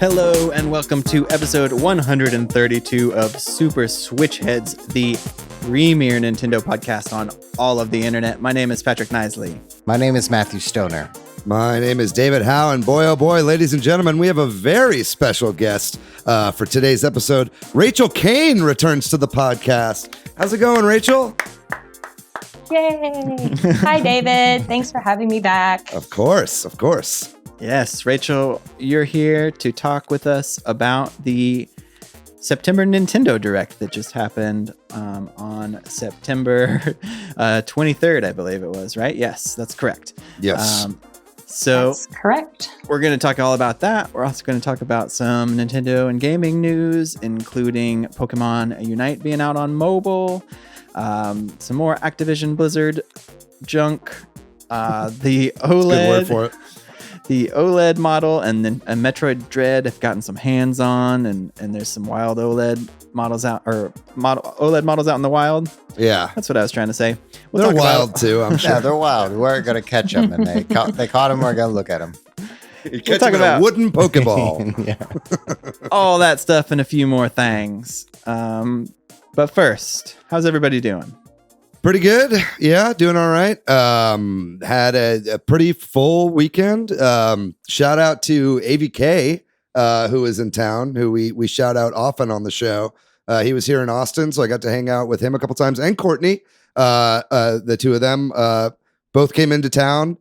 Hello and welcome to episode 132 of Super Switch Headz, the premier Nintendo podcast on all of the internet. My name is Patrick Knisley. My name is Matthew Stoner. My name is David Howe, and boy, oh boy, ladies and gentlemen, we have a very special guest for today's episode. Rachel Kane returns to the podcast. How's it going, Rachel? Yay! Hi, David. Thanks for having me back. Of course, of course. Yes, Rachel, you're here to talk with us about the September Nintendo Direct that just happened on September 23rd, I believe it was, right? Yes, that's correct. Yes. That's correct. We're going to talk all about that. We're also going to talk about some Nintendo and gaming news, including Pokemon Unite being out on mobile, some more Activision Blizzard junk, the OLED. Good word for it. The OLED model and then a Metroid Dread have gotten some hands on, and there's some wild OLED models out, or OLED models out in the wild. Yeah. That's what I was trying to say. They're wild too, I'm sure. Yeah, they're wild. We're going to catch them, and they caught them. We're going to look at them. We'll talk about a wooden Pokeball. Yeah. all that stuff and a few more things. But first, how's everybody doing? Pretty good. Yeah, doing all right. Had a pretty full weekend. Shout out to AVK, who is in town, who we shout out often on the show. He was here in Austin, so I got to hang out with him a couple times, and Courtney. The two of them both came into town.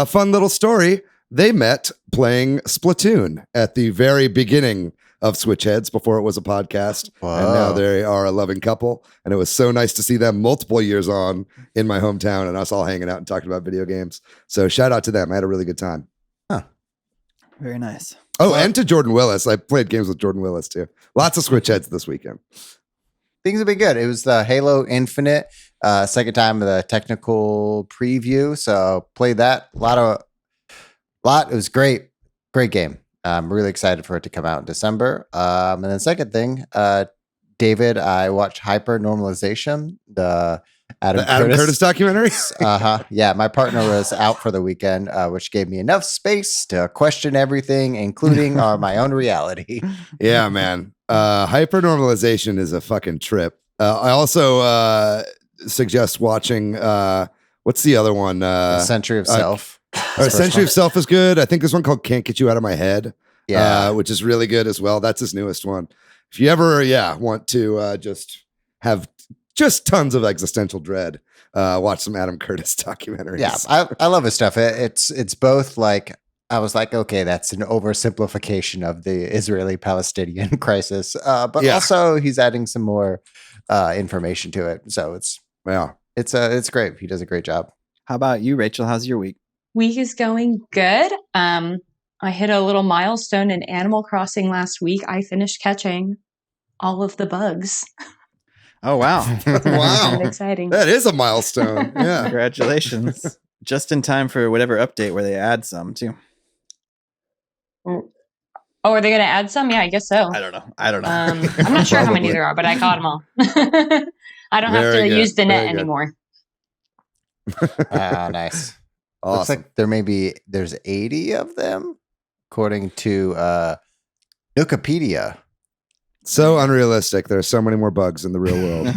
Fun little story. They met playing Splatoon at the very beginning of Switch Headz before it was a podcast. Wow. And now they are a loving couple. And it was so nice to see them multiple years on in my hometown and us all hanging out and talking about video games. So shout out to them. I had a really good time. Very nice. Oh, and to Jordan Willis. I played games with Jordan Willis too. Lots of Switch Headz this weekend. Things have been good. It was the Halo Infinite, second time of the technical preview. So played that. A lot. It was great. Great game. I'm really excited for it to come out in December. And then second thing, David, I watched Hyper Normalization, the Adam Curtis documentary. Yeah, my partner was out for the weekend, which gave me enough space to question everything, including my own reality. Yeah, man. Hyper Normalization is a fucking trip. I also suggest watching, what's the other one? Century of Self. Century of Self is good. I think there's one called Can't Get You Out of My Head. Yeah. Which is really good as well. That's his newest one. If you ever, want to just have just tons of existential dread, watch some Adam Curtis documentaries. Yeah, I love his stuff. It's both like, I was like, okay, that's an oversimplification of the Israeli-Palestinian crisis, but also he's adding some more information to it. So it's great. He does a great job. How about you, Rachel? How's your week? Week is going good. I hit a little milestone in Animal Crossing last week. I finished catching all of the bugs. Oh, wow. Wow. Kind of exciting. That is a milestone. Yeah. Congratulations. Just in time for whatever update where they add some, too. Oh, are they going to add some? Yeah, I guess so. I don't know. I'm not sure how many there are, but I caught them all. I don't have to use the net anymore. Nice. Awesome. Looks like there's 80 of them, according to Wikipedia. So unrealistic. There are so many more bugs in the real world.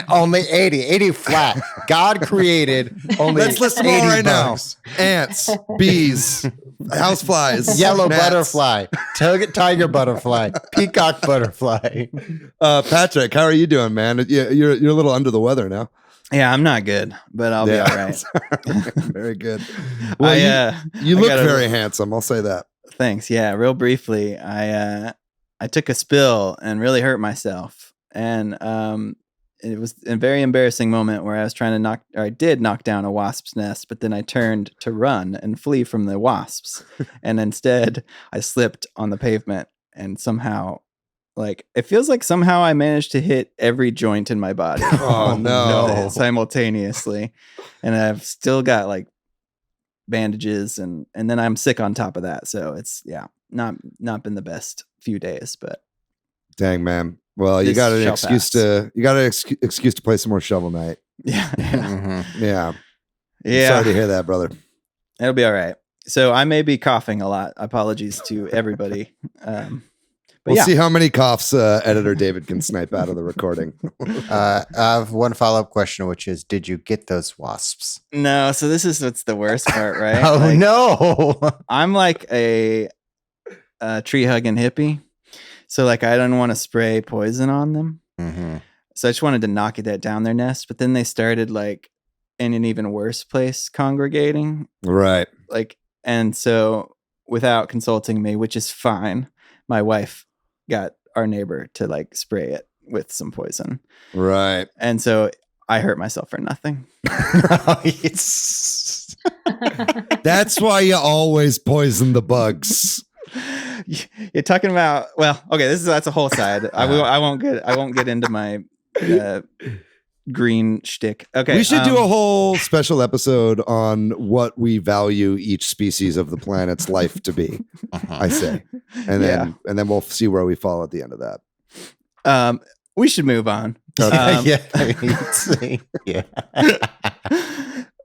Only 80 flat. God created only. Let's list them all right bugs. Now. Ants, bees, houseflies, yellow gnats. Butterfly, tiger butterfly, peacock butterfly. Patrick, how are you doing, man? You're a little under the weather now. Yeah, I'm not good, but I'll be all right. Very good. Well, you look very handsome. I'll say that. Thanks. Yeah, real briefly, I took a spill and really hurt myself, and it was a very embarrassing moment where I was trying to I did knock down a wasp's nest, but then I turned to run and flee from the wasps, and instead I slipped on the pavement and somehow. It feels like somehow I managed to hit every joint in my body. Oh no! Simultaneously, and I've still got bandages, and then I'm sick on top of that. So it's not been the best few days, but dang, man. Well, you got an excuse to play some more Shovel Knight. Yeah, Mm-hmm. Yeah. Yeah. Sorry to hear that, brother. It'll be all right. So I may be coughing a lot. Apologies to everybody. But We'll see how many coughs editor David can snipe out of the recording. I have one follow-up question, which is, did you get those wasps? No, so this is what's the worst part, right? Oh, Like, no. I'm like a tree hugging hippie. So like I don't want to spray poison on them. Mm-hmm. So I just wanted to knock that down their nest. But then they started like in an even worse place congregating. Right. Like, and so without consulting me, which is fine, my wife got our neighbor to like spray it with some poison. Right. And so I hurt myself for nothing. That's why you always poison the bugs. You're talking about, well, okay, that's a whole side. I won't get into my green shtick. Okay, we should do a whole special episode on what we value each species of the planet's life to be. I say, and then we'll see where we fall at the end of that. We should move on. Okay. Yeah.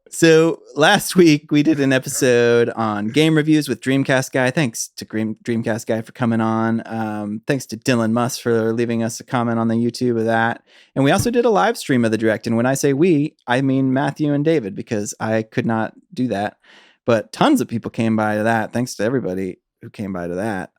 So last week we did an episode on game reviews with Dreamcast Guy. Thanks to Dreamcast Guy for coming on. Thanks to Dylan Musk for leaving us a comment on the YouTube of that. And we also did a live stream of the Direct. And when I say we, I mean Matthew and David, because I could not do that. But tons of people came by to that. Thanks to everybody who came by to that.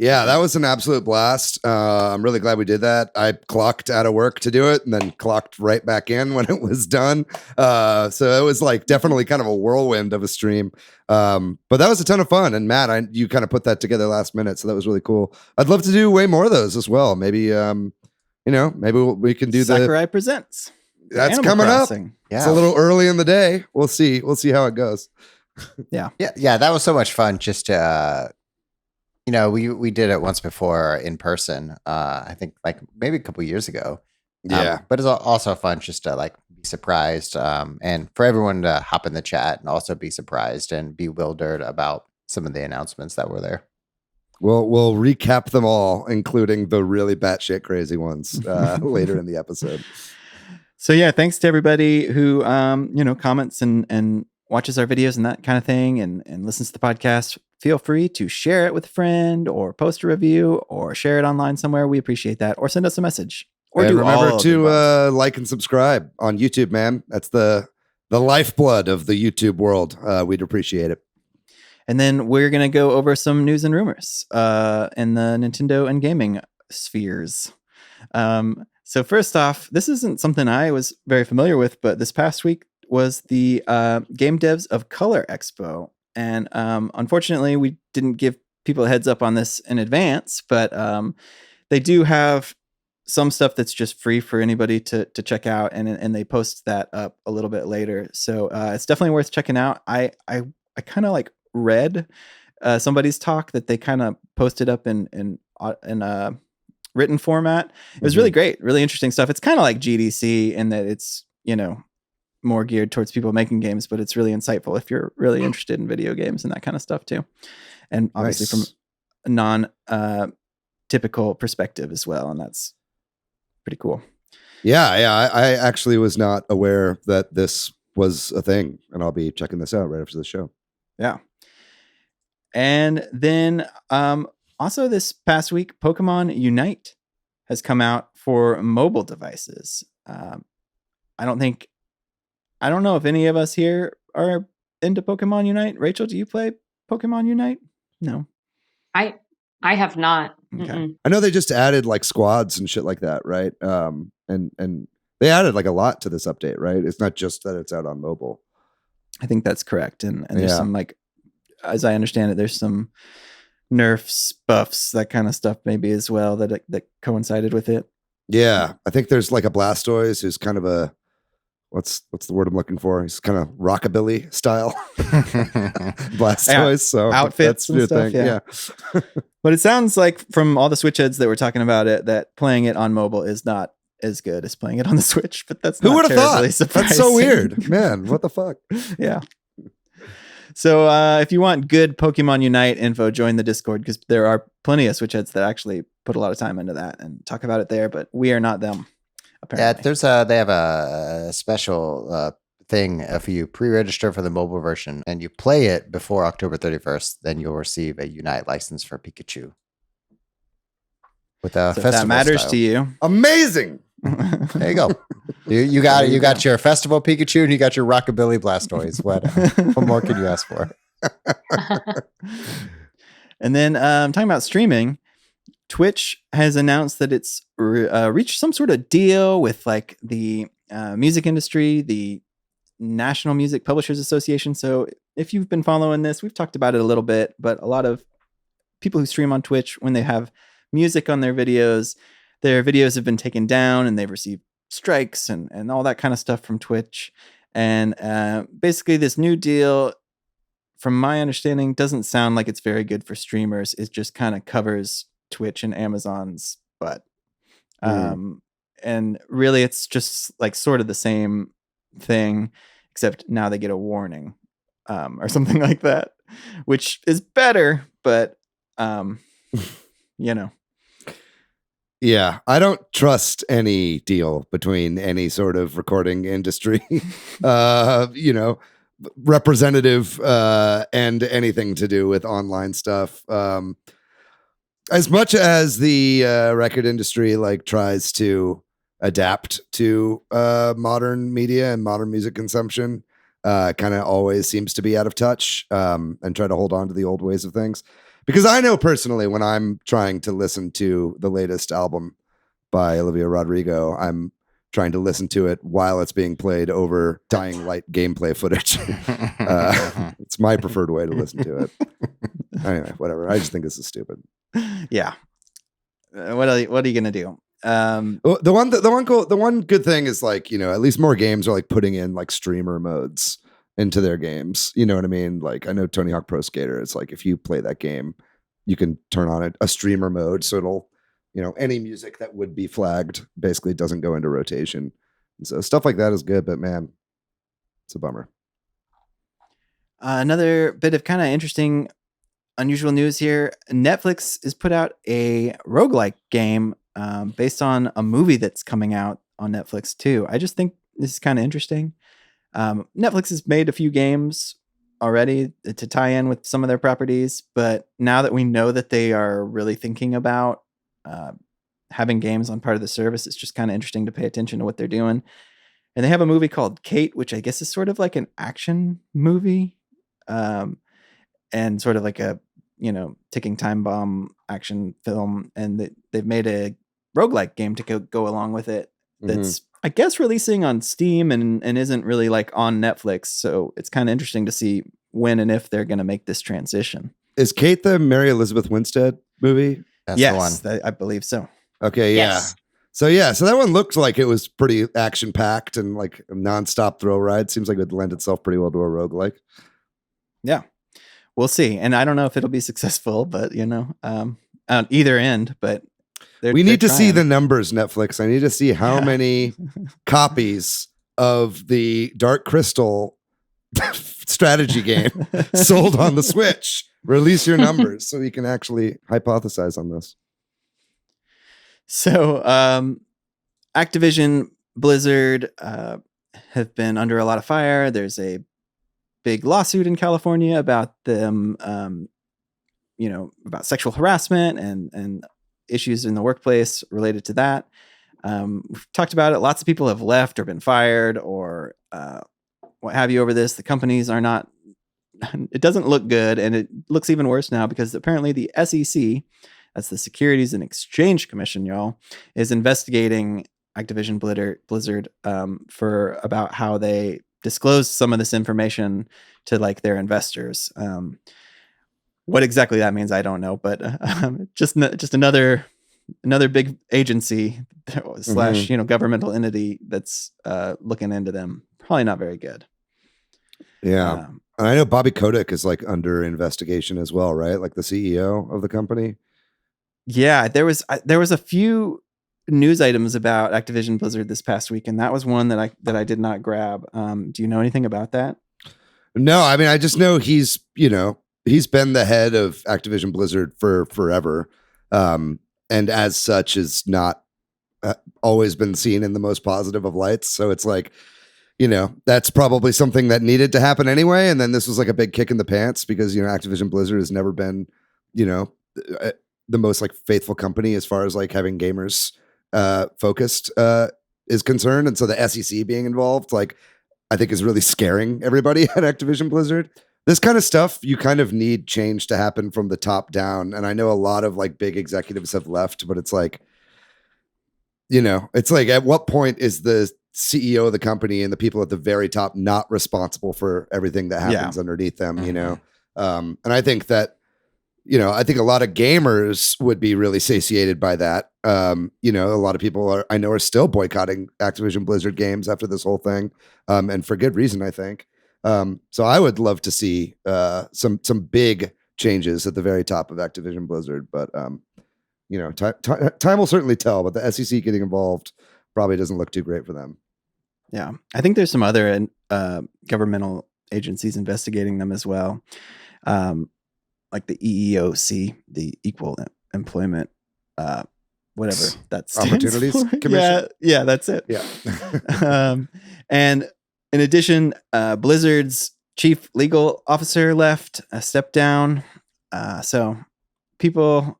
Yeah, that was an absolute blast. I'm really glad we did that. I clocked out of work to do it and then clocked right back in when it was done. So it was like definitely kind of a whirlwind of a stream. But that was a ton of fun. And Matt, you kind of put that together last minute. So that was really cool. I'd love to do way more of those as well. Maybe, maybe we can do Sakurai Presents. That's Animal coming Crossing. up. Yeah. It's a little early in the day. We'll see how it goes. Yeah. That was so much fun. Just to, we did it once before in person. I think like maybe a couple years ago. Yeah. But it's also fun just to like be surprised, and for everyone to hop in the chat and also be surprised and bewildered about some of the announcements that were there. We'll recap them all, including the really batshit crazy ones later in the episode. So yeah, thanks to everybody who comments and watches our videos and that kind of thing and listens to the podcast. Feel free to share it with a friend or post a review or share it online somewhere. We appreciate that. Or send us a message. Or and do remember all to like and subscribe on YouTube, man. That's the lifeblood of the YouTube world. We'd appreciate it. And then we're going to go over some news and rumors in the Nintendo and gaming spheres. So first off, this isn't something I was very familiar with, but this past week was the Game Devs of Color Expo. And unfortunately, we didn't give people a heads up on this in advance, but they do have some stuff that's just free for anybody to check out, and they post that up a little bit later. So it's definitely worth checking out. I kind of like read somebody's talk that they kind of posted up in written format. It was really great, really interesting stuff. It's kind of like GDC in that it's more geared towards people making games, but it's really insightful if you're really interested in video games and that kind of stuff too. And obviously from a non typical perspective as well. And that's pretty cool. Yeah. I actually was not aware that this was a thing, and I'll be checking this out right after the show. Yeah. And then also this past week, Pokemon Unite has come out for mobile devices. I don't know if any of us here are into Pokemon Unite. Rachel, do you play Pokemon Unite? No. I have not. Okay. I know they just added like squads and shit like that, right? And they added like a lot to this update, right? It's not just that it's out on mobile. I think that's correct. And there's some like, as I understand it, there's some nerfs, buffs, that kind of stuff maybe as well that coincided with it. Yeah. I think there's like a Blastoise who's kind of a, what's the word I'm looking for? He's kind of rockabilly style Blastoise. So outfits and stuff. Yeah. But it sounds like from all the Switch heads that were talking about it, that playing it on mobile is not as good as playing it on the Switch. But that's who not would have thought? Surprising. That's so weird, man. What the fuck? Yeah. So if you want good Pokemon Unite info, join the Discord, because there are plenty of Switch heads that actually put a lot of time into that and talk about it there. But we are not them. Apparently. Yeah, they have a special thing. If you pre-register for the mobile version and you play it before October 31st, then you'll receive a Unite license for Pikachu. With a So if festival that matters style. to you. Amazing. There you go. You got your festival Pikachu and you got your Rockabilly Blastoise. What more could you ask for? And then talking about streaming, Twitch has announced that it's reached some sort of deal with like the music industry, the National Music Publishers Association. So if you've been following this, we've talked about it a little bit, but a lot of people who stream on Twitch, when they have music on their videos have been taken down and they've received strikes and all that kind of stuff from Twitch. And basically this new deal, from my understanding, doesn't sound like it's very good for streamers. It just kind of covers Twitch and Amazon's butt. And really it's just like sort of the same thing, except now they get a warning or something like that, which is better, but you know. Yeah, I don't trust any deal between any sort of recording industry, representative and anything to do with online stuff. As much as the record industry like tries to adapt to modern media and modern music consumption, kind of always seems to be out of touch and try to hold on to the old ways of things. Because I know personally when I'm trying to listen to the latest album by Olivia Rodrigo, I'm trying to listen to it while it's being played over dying light gameplay footage. It's my preferred way to listen to it. Anyway, whatever. I just think this is stupid. Yeah. What are you gonna do? The one good thing is like, at least more games are like putting in like streamer modes into their games. You know what I mean? Like I know Tony Hawk Pro Skater, it's like if you play that game, you can turn on a streamer mode. So it'll, any music that would be flagged basically doesn't go into rotation. And so stuff like that is good, but man, it's a bummer. Another bit of kind of interesting, unusual news here. Netflix has put out a roguelike game based on a movie that's coming out on Netflix too. I just think this is kind of interesting. Netflix has made a few games already to tie in with some of their properties, but now that we know that they are really thinking about having games on part of the service, it's just kind of interesting to pay attention to what they're doing. And they have a movie called Kate, which I guess is sort of like an action movie, and sort of like a ticking time bomb action film. And they've made a roguelike game to go along with it. That's I guess releasing on Steam and isn't really like on Netflix. So it's kind of interesting to see when and if they're going to make this transition. Is Kate the Mary Elizabeth Winstead movie? That's yes, the one. I believe so. Okay, Yes. yeah. So that one looked like it was pretty action packed and like a nonstop thrill ride. Seems like it would lend itself pretty well to a roguelike. Yeah, we'll see. And I don't know if it'll be successful, but on either end, but we need to see trying. the numbers, Netflix. I need to see how many copies of the Dark Crystal strategy game sold on the Switch. Release your numbers so we can actually hypothesize on this. So Activision Blizzard have been under a lot of fire. There's a big lawsuit in California about them, about sexual harassment and issues in the workplace related to that. We've talked about it. Lots of people have left or been fired or what have you over this. The companies are not, it doesn't look good. And it looks even worse now because apparently the SEC, that's the Securities and Exchange Commission, y'all, is investigating Activision Blizzard for about how they disclosed some of this information to like their investors. What exactly that means, I don't know, but just another big agency slash governmental entity that's looking into them. Probably not very good. Yeah, and I know Bobby Kotick is like under investigation as well, right? Like the CEO of the company. Yeah, there was a few news items about Activision Blizzard this past week, and that was one that I did not grab. Do you know anything about that? No, I mean I just know he's been the head of Activision Blizzard for forever, and as such is not always been seen in the most positive of lights. So it's like that's probably something that needed to happen anyway. And then this was like a big kick in the pants because, Activision Blizzard has never been, the most like faithful company as far as like having gamers focused is concerned. And so the SEC being involved, like, I think is really scaring everybody at Activision Blizzard. This kind of stuff, you kind of need change to happen from the top down. And I know a lot of like big executives have left, but it's like, it's like, at what point is the CEO of the company and the people at the very top not responsible for everything that happens underneath them, and I think that, I think a lot of gamers would be really satiated by that. A lot of people are still boycotting Activision Blizzard games after this whole thing, and for good reason, I think. So I would love to see some big changes at the very top of Activision Blizzard, but time will certainly tell. But the SEC getting involved probably doesn't look too great for them. Yeah, I think there's some other governmental agencies investigating them as well, like the EEOC, the Equal Employment, whatever that stands Opportunities for. Commission. Yeah, that's it. Yeah. And in addition, Blizzard's chief legal officer left, stepped down. So people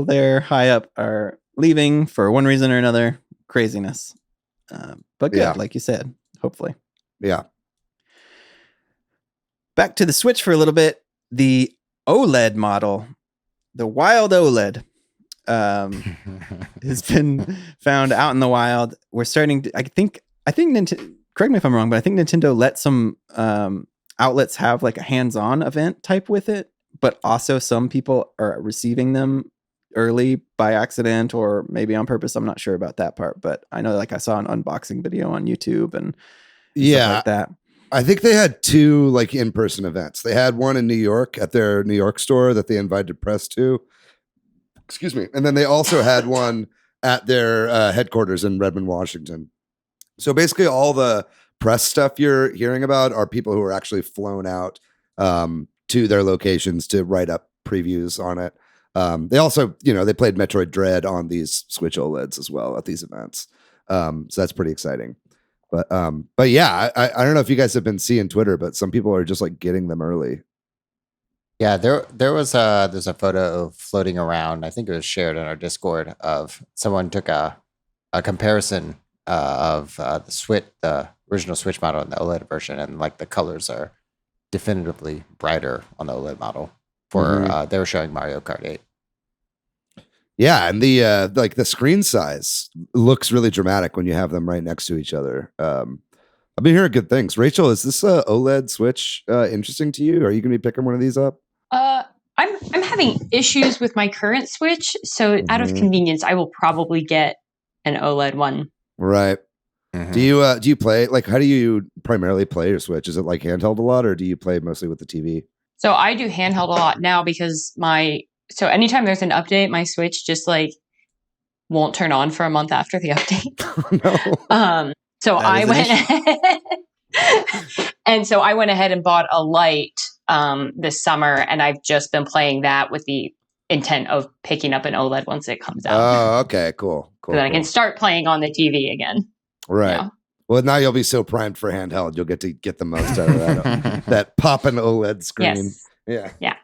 there high up are leaving for one reason or another. Craziness. But good, like you said, hopefully. Yeah. Back to the Switch for a little bit. The OLED model, the wild OLED, has been found out in the wild. We're starting to, I think Nintendo, correct me if I'm wrong, but I think Nintendo let some outlets have like a hands-on event type with it, but also some people are receiving them early by accident or maybe on purpose. I'm not sure about that part, but I know like I saw an unboxing video on YouTube and stuff like that. I think they had 2 like in-person events. They had one in New York at their New York store that they invited press to. Excuse me. And then they also had one at their headquarters in Redmond, Washington. So basically all the press stuff you're hearing about are people who are actually flown out to their locations to write up previews on it. They also, they played Metroid Dread on these Switch OLEDs as well at these events. So that's pretty exciting. But yeah, I don't know if you guys have been seeing Twitter, but some people are just like getting them early. Yeah, there's a photo floating around. I think it was shared in our Discord of someone took a comparison of the original Switch model and the OLED version, and like the colors are definitively brighter on the OLED model. They were showing Mario Kart 8. Yeah, and the like the screen size looks really dramatic when you have them right next to each other. I've been hearing good things. Rachel, is this OLED Switch interesting to you? Are you going to be picking one of these up? I'm having issues with my current Switch, so out of convenience, I will probably get an OLED one. Right. Mm-hmm. Do you play, like, how do you primarily play your Switch? Is it like handheld a lot, or do you play mostly with the TV? So I do handheld a lot now because so anytime there's an update, my Switch just like won't turn on for a month after the update. No. So I went ahead and so I went ahead and bought a Lite this summer, and I've just been playing that with the intent of picking up an OLED once it comes out. Oh, okay, cool. So that I can start playing on the TV again. Right. Yeah. Well, now you'll be so primed for handheld, you'll get to get the most out of that that popping OLED screen. Yes. Yeah.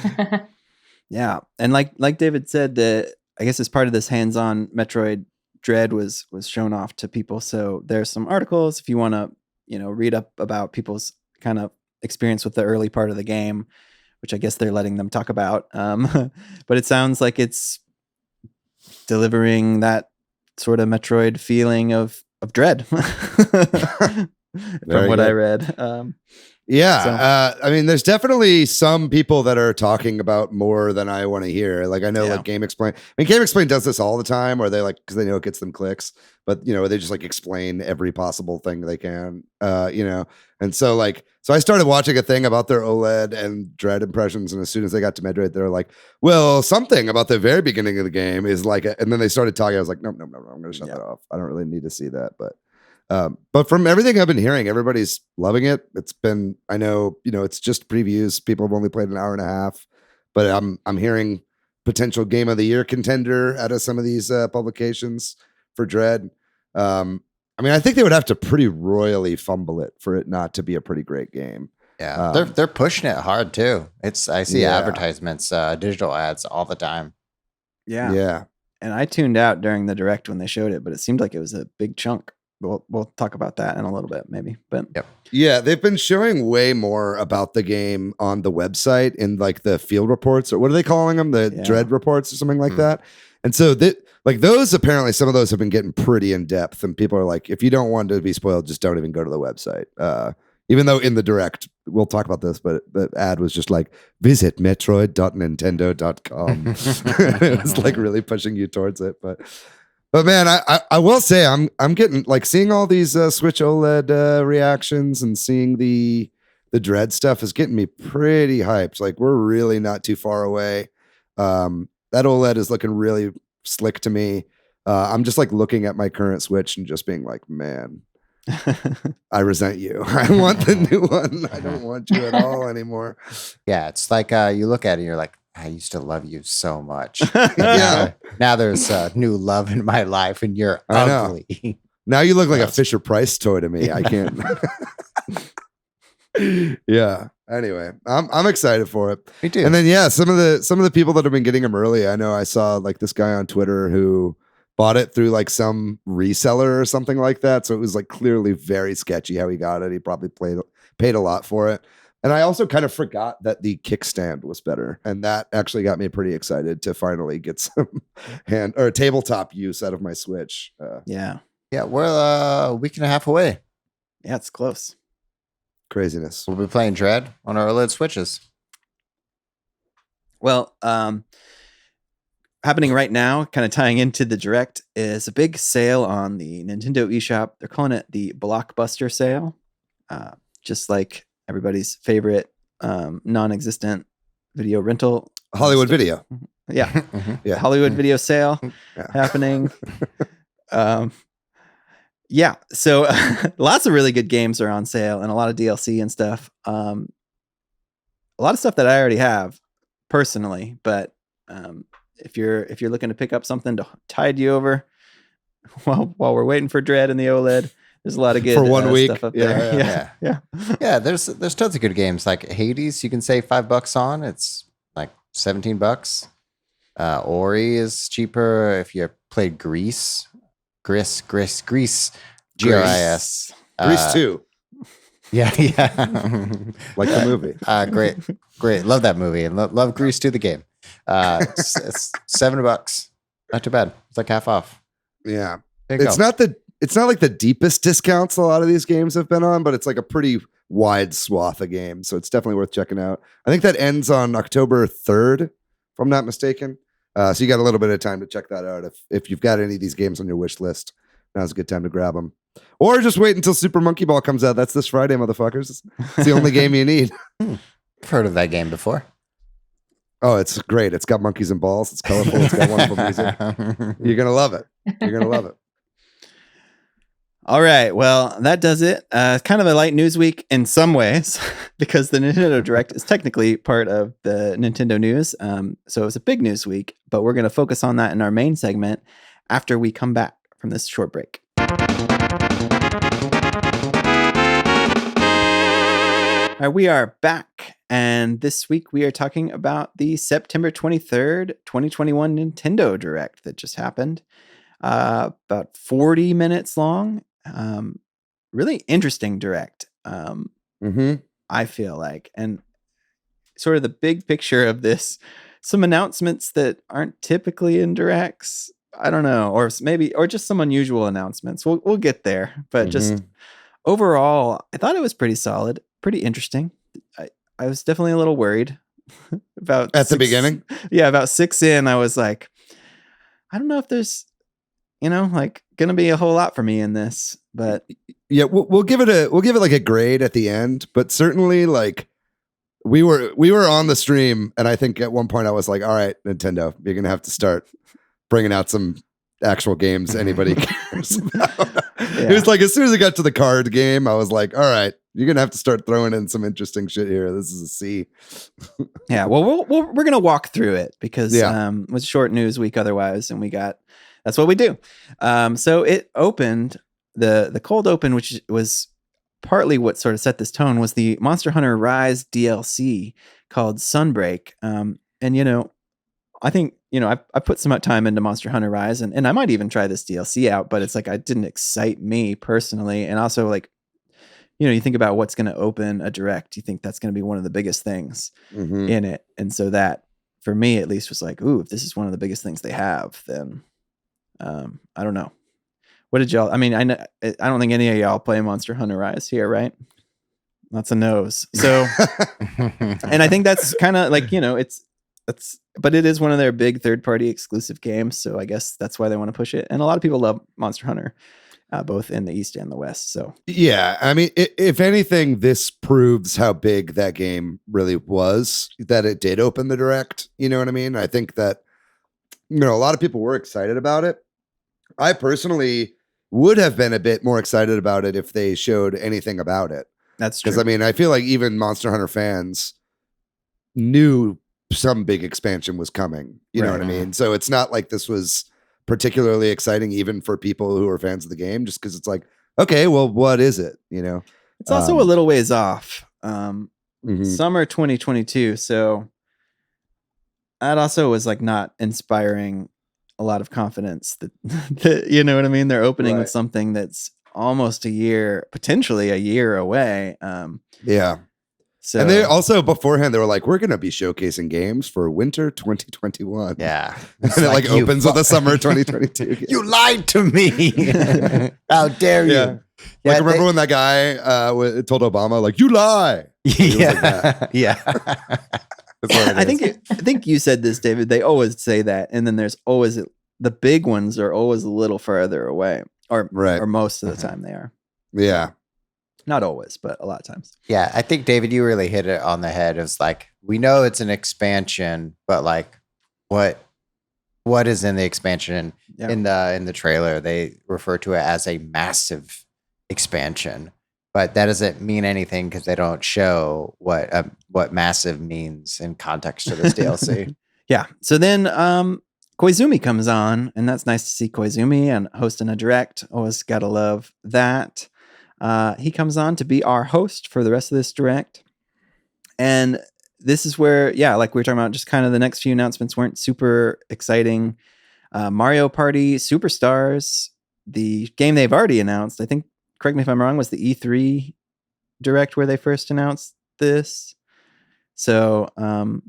Yeah. Yeah. And like David said, I guess as part of this hands-on Metroid Dread was shown off to people. So there's some articles if you want to, read up about people's kind of experience with the early part of the game, which I guess they're letting them talk about. But it sounds like it's delivering that sort of Metroid feeling of Dread from what I read. I mean, there's definitely some people that are talking about more than I want to hear. Like, I know, like Game Explain. I mean, Game Explain does this all the time, where they like, because they know it gets them clicks, but they just like explain every possible thing they can, And so I started watching a thing about their OLED and Dread impressions, and as soon as they got to Metroid, they were like, well, something about the very beginning of the game is like, and then they started talking. I was like, no, I'm going to shut that off. I don't really need to see that, but from everything I've been hearing, everybody's loving it. It's been, I know, it's just previews. People have only played an hour and a half, but I'm hearing potential Game of the Year contender out of some of these publications for Dread. I mean, I think they would have to pretty royally fumble it for it not to be a pretty great game. Yeah, they're pushing it hard too. I see advertisements, digital ads all the time. Yeah. And I tuned out during the direct when they showed it, but it seemed like it was a big chunk. We'll talk about that in a little bit, maybe. But yeah, they've been showing way more about the game on the website in like the field reports, or what are they calling them? The Dread reports or something like that. And so those apparently some of those have been getting pretty in depth, and people are like, if you don't want to be spoiled, just don't even go to the website. Even though in the direct, we'll talk about this, but the ad was just like, visit metroid.nintendo.com. It was like really pushing you towards it. But man, I will say I'm getting like seeing all these Switch OLED reactions and seeing the Dread stuff is getting me pretty hyped. Like we're really not too far away. That OLED is looking really slick to me. I'm just like looking at my current Switch and just being like, man, I resent you. I want the new one. I don't want you at all anymore. Yeah, it's like you look at it and you're like, I used to love you so much. Yeah. Now there's new love in my life and you're ugly. Now you look like a Fisher Price toy to me. I can't. Yeah. Anyway, I'm excited for it. Me too. And then some of the people that have been getting them early. I know I saw like this guy on Twitter who bought it through like some reseller or something like that. So it was like clearly very sketchy how he got it. He probably paid a lot for it. And I also kind of forgot that the kickstand was better. And that actually got me pretty excited to finally get some tabletop use out of my Switch. Yeah, we're a week and a half away. Yeah, it's close. Craziness. We'll be playing Dread on our OLED Switches. Well, happening right now, kind of tying into the direct, is a big sale on the Nintendo eShop. They're calling it the Blockbuster sale. Just like everybody's favorite non-existent video rental. Hollywood Video. Yeah. Yeah. Hollywood Video sale happening. Yeah. So lots of really good games are on sale and a lot of DLC and stuff. A lot of stuff that I already have personally, but if you're looking to pick up something to tide you over while we're waiting for Dread and the OLED, there's a lot of good for 1 week stuff up there. Yeah. There's tons of good games like Hades. You can save $5 on. It's like $17. Ori is cheaper if you played Grease. Gris. Grease 2. Yeah. Like the movie. Great. Love that movie and love Grease 2 the game. It's $7. Not too bad. It's like half off. Yeah. It's not like the deepest discounts a lot of these games have been on, but it's like a pretty wide swath of games. So it's definitely worth checking out. I think that ends on October 3rd, if I'm not mistaken. So you got a little bit of time to check that out. If you've got any of these games on your wish list, now's a good time to grab them. Or just wait until Super Monkey Ball comes out. That's this Friday, motherfuckers. It's the only game you need. I've heard of that game before. Oh, it's great. It's got monkeys and balls. It's colorful. It's got wonderful music. You're going to love it. You're going to love it. All right. Well, that does it. Kind of a light news week in some ways because the Nintendo Direct is technically part of the Nintendo news. So it was a big news week, but we're going to focus on that in our main segment after we come back from this short break. All right, we are back. And this week we are talking about the September 23rd, 2021 Nintendo Direct that just happened. About 40 minutes long. Really interesting direct. I feel like, and sort of the big picture of this, some announcements that aren't typically in directs. I don't know, or just some unusual announcements. We'll get there, but just overall, I thought it was pretty solid, pretty interesting. I was definitely a little worried about the beginning. Yeah, about 6 in, I was like, I don't know if there's, like gonna be a whole lot for me in this, but yeah, we'll give it like a grade at the end, but certainly like we were on the stream, and I think at one point I was like, all right, Nintendo, you're gonna have to start bringing out some actual games anybody cares about. It was like as soon as it got to the card game, I was like, all right, you're gonna have to start throwing in some interesting shit here. This is a C. Yeah, well, we're gonna walk through it because it was a short news week otherwise, and that's what we do. So it opened the cold open, which was partly what sort of set this tone, was the Monster Hunter Rise DLC called Sunbreak. And I think I put some time into Monster Hunter Rise, and I might even try this DLC out, but it's like it didn't excite me personally, and also like you think about what's going to open a direct, you think that's going to be one of the biggest things in it, and so that for me at least was like, ooh, if this is one of the biggest things they have, then I don't know. What did y'all? I mean, I don't think any of y'all play Monster Hunter Rise here, right? Lots of no's. So, and I think that's kind of like but it is one of their big third-party exclusive games, so I guess that's why they want to push it. And a lot of people love Monster Hunter, both in the East and the West. So yeah, I mean, if anything, this proves how big that game really was, that it did open the direct. You know what I mean? I think that a lot of people were excited about it. I personally would have been a bit more excited about it if they showed anything about it. That's true. Because I mean, I feel like even Monster Hunter fans knew some big expansion was coming. You know what I mean? So it's not like this was particularly exciting even for people who are fans of the game, just because it's like, okay, well, what is it? It's also a little ways off. Summer 2022. So that also was like not inspiring a lot of confidence that you know what I mean? They're opening with something that's almost potentially a year away. Yeah. So, and they also beforehand they were like, we're going to be showcasing games for winter 2021. Yeah. And it like opens with the summer 2022 game. You lied to me. How dare you? Yeah. Like, remember when that guy told Obama, like, you lie? Yeah. Yeah. I think you said this, David. They always say that, and then there's always the big ones are always a little further away, or most of the time they are. Yeah, not always, but a lot of times. Yeah, I think David, you really hit it on the head. It's like we know it's an expansion, but like what is in the expansion? In the trailer, they refer to it as a massive expansion. But that doesn't mean anything because they don't show what massive means in context to this DLC. Yeah. So then Koizumi comes on, and that's nice to see Koizumi and hosting a direct. Always gotta love that. He comes on to be our host for the rest of this direct. And this is where, like we were talking about, just kind of the next few announcements weren't super exciting. Mario Party Superstars, the game they've already announced, I think, correct me if I'm wrong, was the E3 direct where they first announced this. So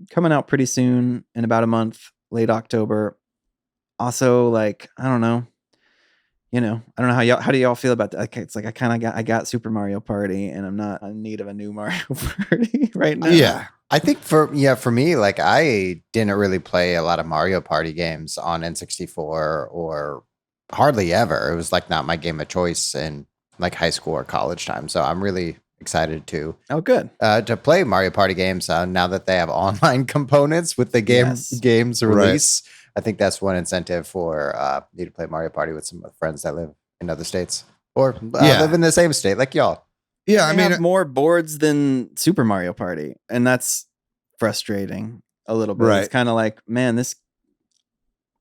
coming out pretty soon, in about a month, late October. Also, like, I don't know how do y'all feel about that? It's like I got Super Mario Party, and I'm not in need of a new Mario Party right now. Yeah. I think for me, like, I didn't really play a lot of Mario Party games on N64 or hardly ever. It was like not my game of choice in like high school or college time. So I'm really excited to play Mario Party games now that they have online components with the game's release. Right. I think that's one incentive for you to play Mario Party with some friends that live in other states or live in the same state like y'all. Yeah, I mean, have more boards than Super Mario Party, and that's frustrating a little bit. Right. It's kind of like, man,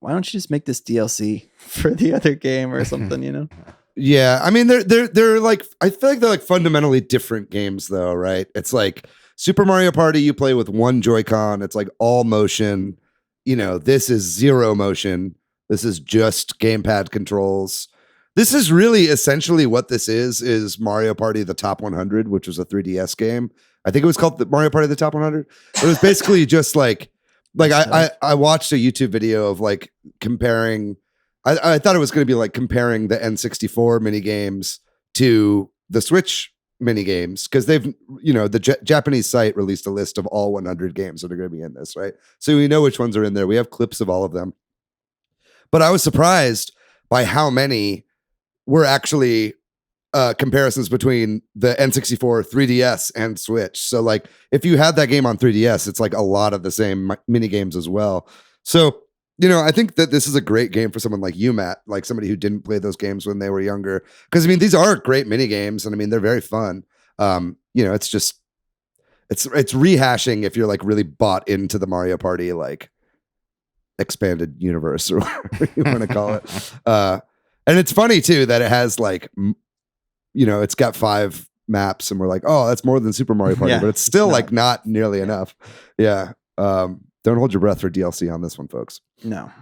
why don't you just make this DLC for the other game or something, Yeah, I mean, they're like, I feel like they're like fundamentally different games, though, right? It's like Super Mario Party, you play with one Joy-Con. It's like all motion. This is zero motion. This is just gamepad controls. This is really essentially what this is Mario Party the Top 100, which was a 3DS game. I think it was called the Mario Party the Top 100. It was basically just like I watched a YouTube video of like comparing. I thought it was going to be like comparing the N64 mini games to the Switch mini games, because they've, the Japanese site released a list of all 100 games that are going to be in this, right? So we know which ones are in there. We have clips of all of them. But I was surprised by how many were actually comparisons between the N64, 3DS, and Switch. So like if you had that game on 3DS, it's like a lot of the same mini games as well. So I think that this is a great game for someone like you, Matt, like somebody who didn't play those games when they were younger. Because, I mean, these are great mini games, and I mean, they're very fun. It's just, it's rehashing if you're like really bought into the Mario Party, like expanded universe or whatever you want to call it. And it's funny too that it has like, it's got 5 maps, and we're like, oh, that's more than Super Mario Party, but it's still like not nearly enough. Yeah. Don't hold your breath for DLC on this one, folks. No,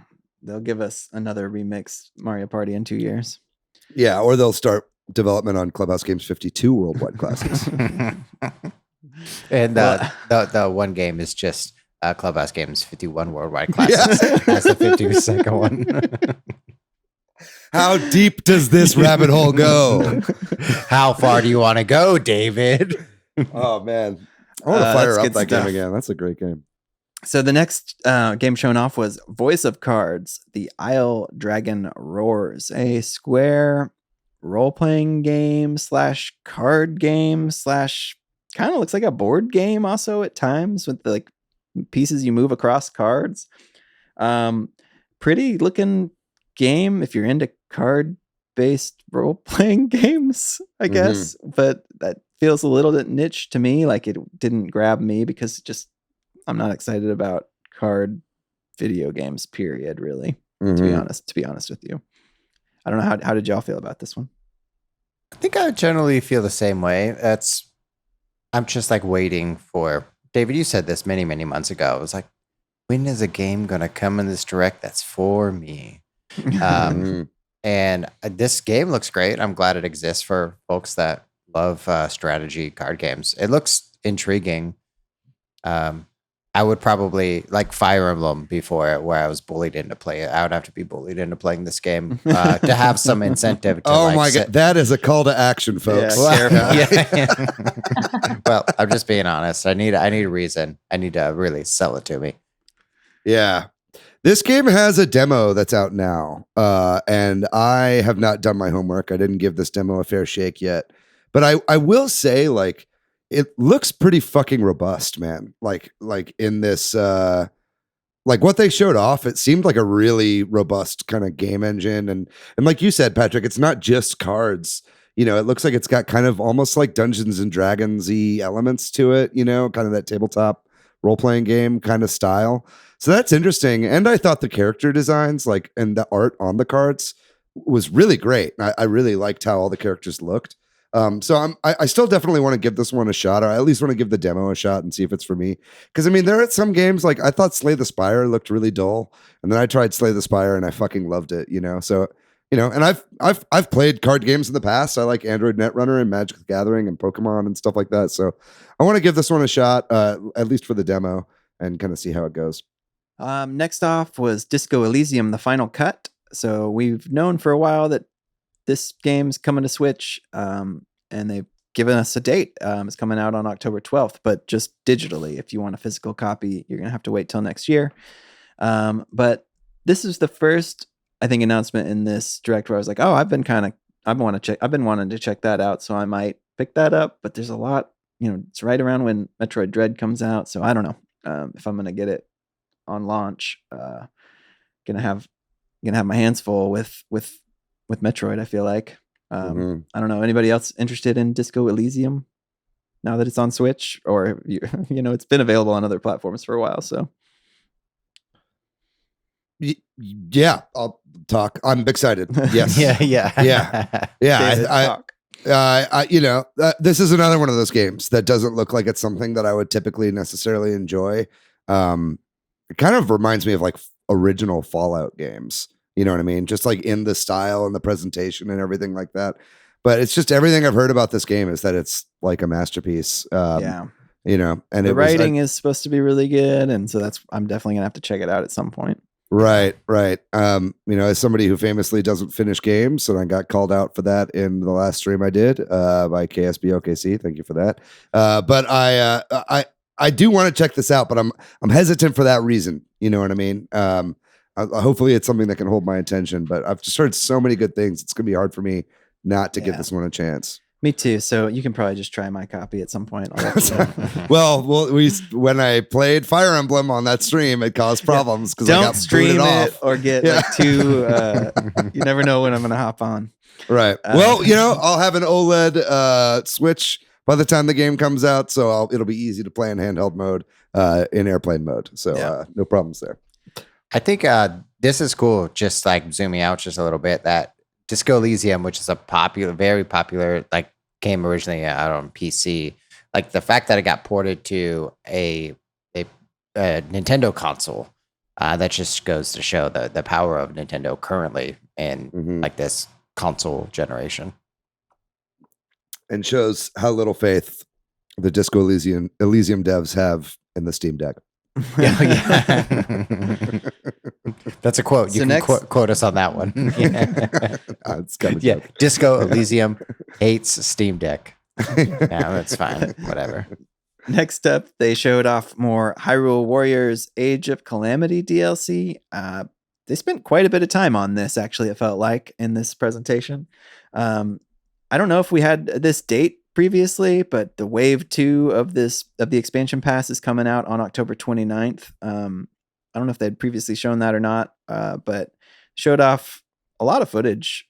they'll give us another remixed Mario Party in 2 years. Yeah, or they'll start development on Clubhouse Games 52 Worldwide Classics. And the one game is just Clubhouse Games 51 Worldwide Classics. That's the 52nd one. How deep does this rabbit hole go? How far do you want to go, David? Oh, man. I want to fire up that stuff. game again. That's a great game. So the next game shown off was Voice of Cards, The Isle Dragon Roars, a Square role-playing game / card game / kind of looks like a board game also at times with the like pieces you move across cards. Pretty looking game if you're into card-based role-playing games, I guess. But that feels a little bit niche to me. Like it didn't grab me because I'm not excited about card video games, period, really, to be honest with you. I don't know. How did y'all feel about this one? I think I generally feel the same way. I'm just like waiting for, David, you said this many, many months ago. It was like, when is a game going to come in this direct that's for me? And this game looks great. I'm glad it exists for folks that love strategy card games. It looks intriguing. I would probably like Fire Emblem before, where I was bullied into play it. I would have to be bullied into playing this game to have some incentive. To my God, that is a call to action, folks. Well, I'm just being honest. I need a reason. I need to really sell it to me. Yeah. This game has a demo that's out now, and I have not done my homework. I didn't give this demo a fair shake yet, but I will say, like, it looks pretty fucking robust, man. Like in this, like what they showed off, it seemed like a really robust kind of game engine, and like you said, Patrick, it's not just cards. It looks like it's got kind of almost like Dungeons and Dragons-y elements to it. Kind of that tabletop role-playing game kind of style. So that's interesting. And I thought the character designs, like, and the art on the cards was really great. I really liked how all the characters looked. So I still definitely want to give this one a shot, or I at least want to give the demo a shot and see if it's for me. Because I mean, there are some games, like I thought Slay the Spire looked really dull, and then I tried Slay the Spire and I fucking loved it. So and I've played card games in the past. I like Android Netrunner and Magic the Gathering and Pokemon and stuff like that. So I want to give this one a shot, at least for the demo, and kind of see how it goes. Next off was Disco Elysium: The Final Cut. So we've known for a while that this game's coming to Switch, and they've given us a date. It's coming out on October 12th, but just digitally. If you want a physical copy, you're going to have to wait till next year. But this is the first, I think, announcement in this direct where I was like, oh, I've been wanting to check that out, so I might pick that up. But there's a lot, it's right around when Metroid Dread comes out, so I don't know if I'm going to get it on launch. Gonna have my hands full with Metroid, I feel like. I don't know. Anybody else interested in Disco Elysium now that it's on Switch? Or, it's been available on other platforms for a while, so. Yeah, I'll talk. I'm excited. Yes. Yeah. This is another one of those games that doesn't look like it's something that I would typically necessarily enjoy. It kind of reminds me of like original Fallout games. You know what I mean? Just like in the style and the presentation and everything like that. But it's just everything I've heard about this game is that it's like a masterpiece. And the writing is supposed to be really good. And so I'm definitely going to have to check it out at some point. Right. As somebody who famously doesn't finish games, and I got called out for that in the last stream I did by KSBOKC. Thank you for that. But I do want to check this out, but I'm hesitant for that reason. You know what I mean? Hopefully it's something that can hold my attention, but I've just heard so many good things. It's going to be hard for me not to give this one a chance. Me too. So you can probably just try my copy at some point. I'll let you know. well, when I played Fire Emblem on that stream, it caused problems because I got stream booted it or get like too. You never know when I'm going to hop on. Right. I'll have an OLED Switch by the time the game comes out, so it'll be easy to play in handheld mode, in airplane mode. So no problems there. I think this is cool. Just like zooming out just a little bit, that Disco Elysium, which is a very popular like game originally out on PC. Like the fact that it got ported to a Nintendo console, that just goes to show the power of Nintendo currently in like this console generation, and shows how little faith the Disco Elysium devs have in the Steam Deck. Yeah. That's a quote. You can quote us on that one. It's kind of joke. Disco Elysium hates Steam Deck. Yeah, that's fine. Whatever. Next up, they showed off more Hyrule Warriors Age of Calamity DLC. They spent quite a bit of time on this, actually, it felt like, in this presentation. I don't know if we had this date previously, but the wave 2 of the expansion pass is coming out on October 29th. I don't know if they'd previously shown that or not, but showed off a lot of footage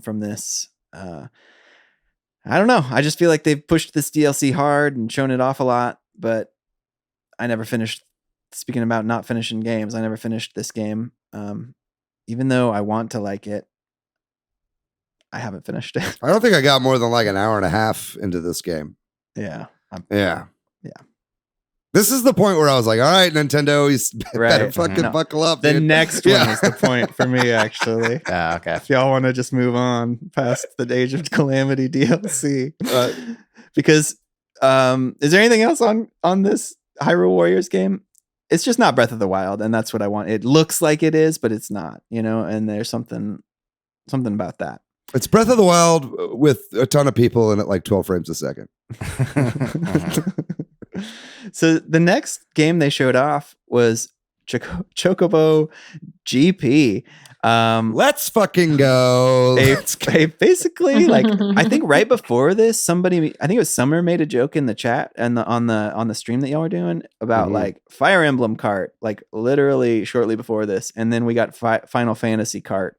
from this. I don't know. I just feel like they've pushed this DLC hard and shown it off a lot, but I never finished. Speaking about not finishing games, I never finished this game. Even though I want to like it, I haven't finished it. I don't think I got more than like an hour and a half into this game. Yeah. Yeah. This is the point where I was like, all right, Nintendo, you better fucking buckle up. The dude. next one is the point for me, actually. Okay. If y'all want to just move on past the Age of Calamity DLC. Because is there anything else on this Hyrule Warriors game? It's just not Breath of the Wild, and that's what I want. It looks like it is, but it's not, and there's something about that. It's Breath of the Wild with a ton of people in it, like 12 frames a second. So the next game they showed off was Chocobo GP. Let's fucking go. Basically, like, I think right before this, I think it was Summer, made a joke in the chat and on the stream that y'all were doing about like Fire Emblem Kart, like literally shortly before this, and then we got Final Fantasy Kart.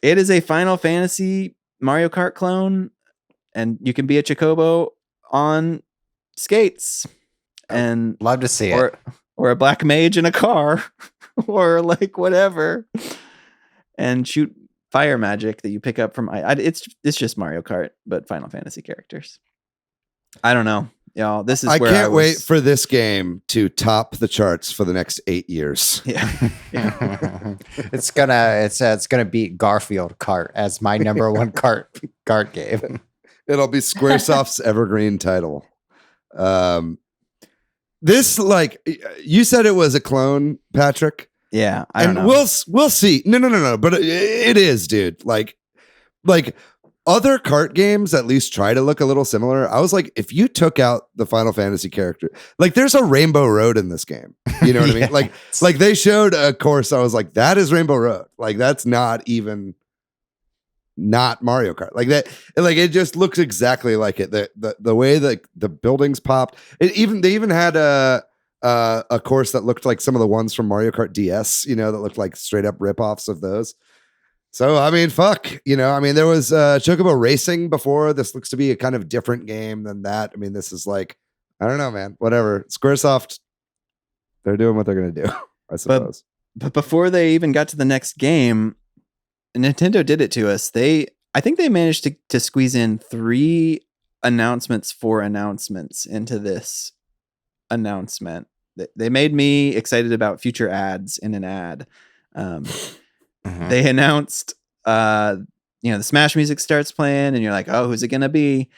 It is a Final Fantasy Mario Kart clone, and you can be a Chocobo on skates, and love to see it, or a black mage in a car, or like whatever, and shoot fire magic that you pick up from. It's just Mario Kart, but Final Fantasy characters. I don't know, y'all. This is where I can't wait for this game to top the charts for the next 8 years. Yeah. It's gonna beat Garfield Kart as my number one kart game. It'll be Squaresoft's evergreen title. This, like, you said it was a clone, Patrick. Yeah, I don't know. We'll see. No. But it is, dude. Like other kart games at least try to look a little similar. I was like, if you took out the Final Fantasy character, like there's a Rainbow Road in this game. You know what I mean? Like they showed a course. I was like, that is Rainbow Road. Like that's not Mario Kart. Like that. Like it just looks exactly like it. The way that the buildings popped. They even had a course that looked like some of the ones from Mario Kart DS. That looked like straight up ripoffs of those. So, I mean, fuck, there was Chocobo Racing before. This looks to be a kind of different game than that. I mean, this is like, I don't know, man, whatever. Squaresoft, they're doing what they're going to do, I suppose. But before they even got to the next game, Nintendo did it to us. I think they managed to squeeze in 3 announcements into this announcement. They made me excited about future ads in an ad. They announced, the Smash music starts playing, and you're like, oh, who's it going to be?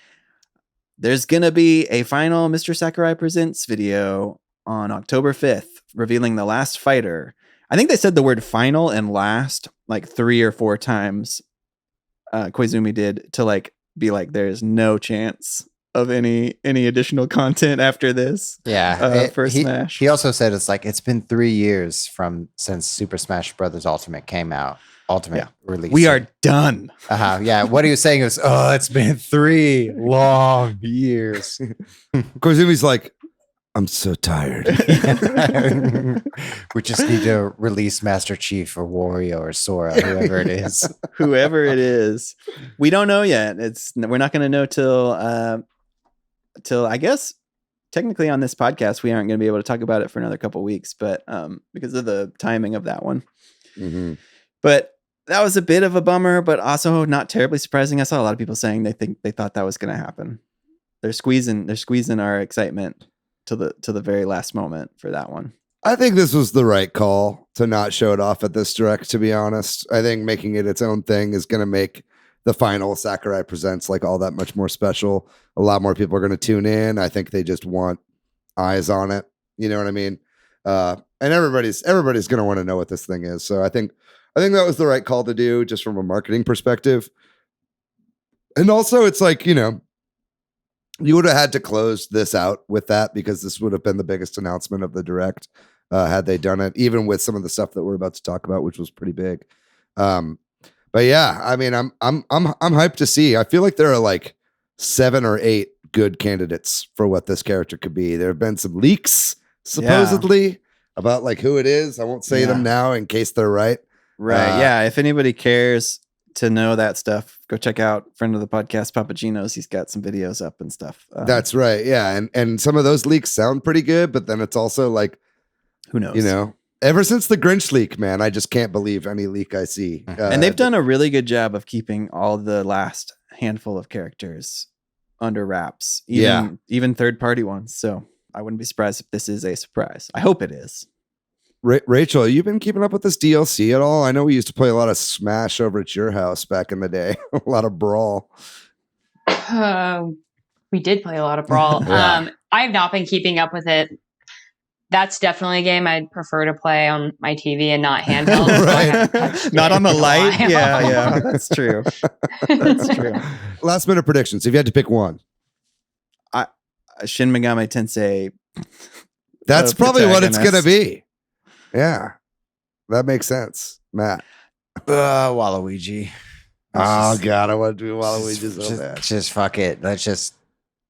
There's going to be a final Mr. Sakurai Presents video on October 5th, revealing the last fighter. I think they said the word final and last like 3 or 4 times. Koizumi did, to like be like, there's no chance of any additional content after this. Yeah, for Smash. He also said it's been 3 years since Super Smash Brothers Ultimate came out. Release. We are done. Yeah, what he was saying is, it's been 3 long years. Koizumi's like, I'm so tired. We just need to release Master Chief or Wario or Sora, whoever it is. Whoever it is. We don't know yet. We're not going to know till I guess technically on this podcast we aren't going to be able to talk about it for another couple weeks, but because of the timing of that one. Mm-hmm. But that was a bit of a bummer, but also not terribly surprising. I saw a lot of people saying they thought that was going to happen. They're squeezing our excitement to the very last moment for that one. I think this was the right call to not show it off at this direct, to be honest. I think making it its own thing is going to make the final Sakurai Presents like all that much more special. A lot more people are going to tune in. I think they just want eyes on it. You know what I mean? And everybody's going to want to know what this thing is. So I think that was the right call to do just from a marketing perspective. And also it's like, you know, you would have had to close this out with that because this would have been the biggest announcement of the direct had they done it, even with some of the stuff that we're about to talk about, which was pretty big. But yeah, I mean, I'm hyped to see. I feel like there are like 7 or 8 good candidates for what this character could be. There have been some leaks supposedly about like who it is. I won't say them now in case they're right. Right. Yeah. If anybody cares to know that stuff, go check out friend of the podcast, Papagino's. He's got some videos up and stuff. That's right. Yeah. And some of those leaks sound pretty good, but then it's also like, who knows? You know, ever since the Grinch leak, man, I just can't believe any leak I see. And they've done a really good job of keeping all the last handful of characters under wraps, even third-party ones. So I wouldn't be surprised if this is a surprise. I hope it is. Rachel, you been keeping up with this DLC at all? I know we used to play a lot of Smash over at your house back in the day. A lot of Brawl. We did play a lot of Brawl. I have not been keeping up with it. That's definitely a game I'd prefer to play on my TV and not handheld. Right. Not on the light. Yeah, that's true. That's true. Last minute predictions. If you had to pick one. Shin Megami Tensei. That's probably what it's going to be. Yeah. That makes sense. Matt. Waluigi. Oh, God. I want to do Waluigi so bad. Just fuck it. Let's just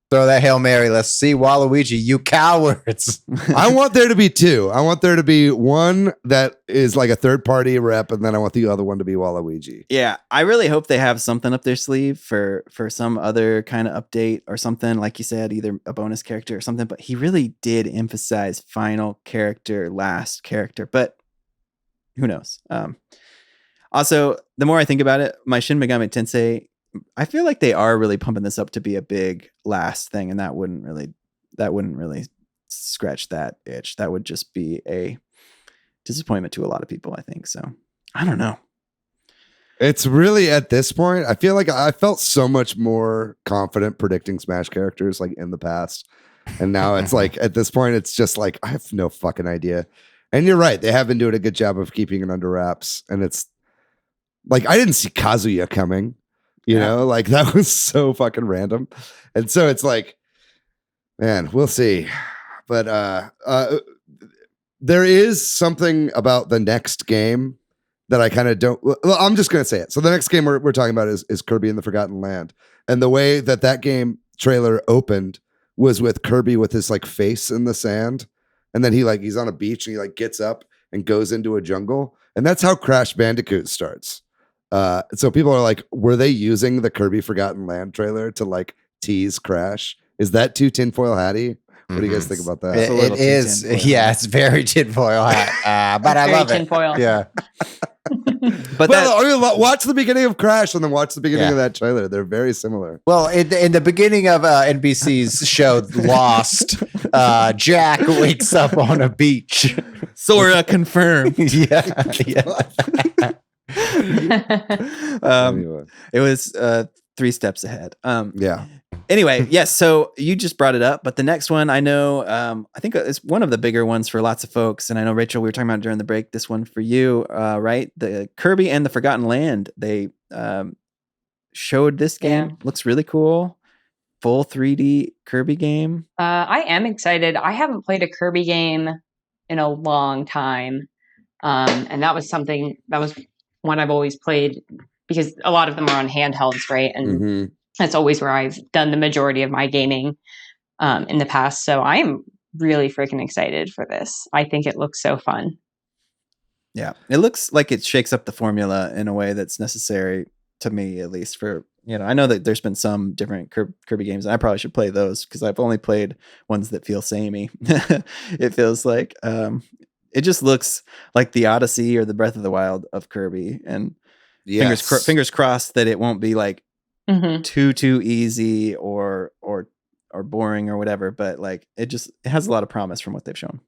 throw that Hail Mary. Let's see Waluigi, you cowards. I want there to be 2. I want there to be one that is like a third-party rep, and then I want the other one to be Waluigi. Yeah, I really hope they have something up their sleeve for some other kind of update or something. Like you said, either a bonus character or something. But he really did emphasize final character, last character. But who knows? Also, the more I think about it, my Shin Megami Tensei, I feel like they are really pumping this up to be a big last thing, and that wouldn't really scratch that itch. That would just be a disappointment to a lot of people, I think. So I don't know. It's really at this point, I feel like I felt so much more confident predicting Smash characters like in the past. And now it's like at this point, it's just like I have no fucking idea. And you're right, they have been doing a good job of keeping it under wraps. And it's like I didn't see Kazuya coming. You know, like that was so fucking random. And so it's like, man, we'll see. But there is something about the next game that I kind of don't. Well, I'm just going to say it. So the next game we're talking about is Kirby and the Forgotten Land. And the way that game trailer opened was with Kirby with his like face in the sand. And then he's on a beach and he like gets up and goes into a jungle. And that's how Crash Bandicoot starts. So people are like, were they using the Kirby Forgotten Land trailer to like tease Crash? Is that too tinfoil hatty? What do you guys think about that? It is. Yeah, it's very tinfoil hat. But I love tinfoil. it. Yeah. But watch the beginning of Crash and then watch the beginning of that trailer. They're very similar. Well, in the beginning of NBC's show Lost, Jack wakes up on a beach. Sora confirmed. Yeah. Anyway. It was 3 steps ahead. Yeah. Anyway, yes. So you just brought it up, but the next one I know, I think it's one of the bigger ones for lots of folks. And I know, Rachel, we were talking about during the break, this one for you, right? The Kirby and the Forgotten Land. They showed this game. Yeah. Looks really cool. Full 3D Kirby game. I am excited. I haven't played a Kirby game in a long time. And that was one I've always played because a lot of them are on handhelds, right? And that's always where I've done the majority of my gaming in the past. So I am really freaking excited for this. I think it looks so fun. Yeah, it looks like it shakes up the formula in a way that's necessary to me, at least for, I know that there's been some different Kirby games, and I probably should play those because I've only played ones that feel samey. It feels like, it just looks like the Odyssey or the Breath of the Wild of Kirby. And Yes. Fingers crossed that it won't be like Mhm. too easy or boring or whatever. But like it has a lot of promise from what they've shown.